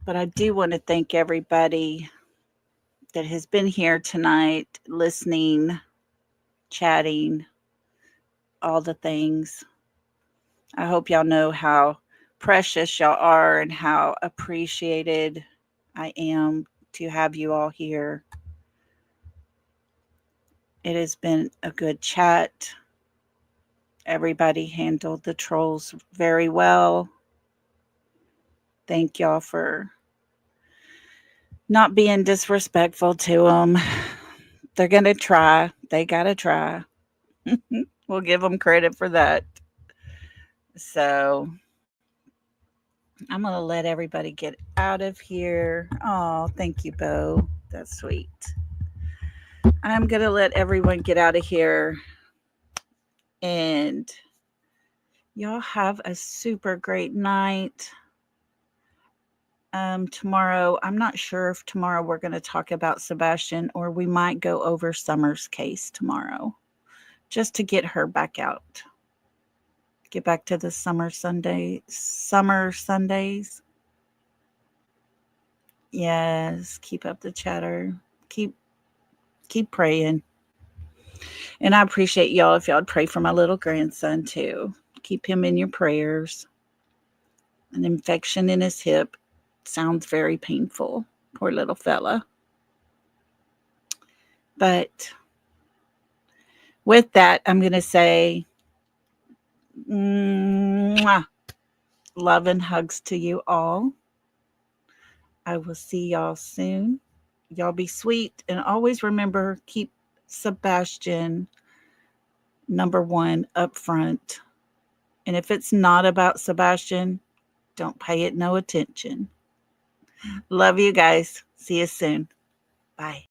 But I do want to thank everybody that has been here tonight, listening, chatting, all the things. I hope y'all know how precious y'all are and how appreciated I am to have you all here. It has been a good chat. Everybody handled the trolls very well. Thank y'all for not being disrespectful to them. They're going to try. They got to try. We'll give them credit for that. So I'm going to let everybody get out of here. Oh, thank you, Bo. That's sweet. I'm going to let everyone get out of here. And y'all have a super great night. Tomorrow, I'm not sure if tomorrow we're going to talk about Sebastian or we might go over Summer's case tomorrow just to get her back out. Get back to the summer Sundays. Yes, keep up the chatter. Keep praying. And I appreciate y'all if y'all pray for my little grandson too. Keep him in your prayers. An infection in his hip sounds very painful. Poor little fella. But with that, I'm going to say mwah, love and hugs to you all. I will see y'all soon. Y'all be sweet. And always remember, keep Sebastian number one up front. And if it's not about Sebastian, don't pay it no attention. Love you guys. See you soon. Bye.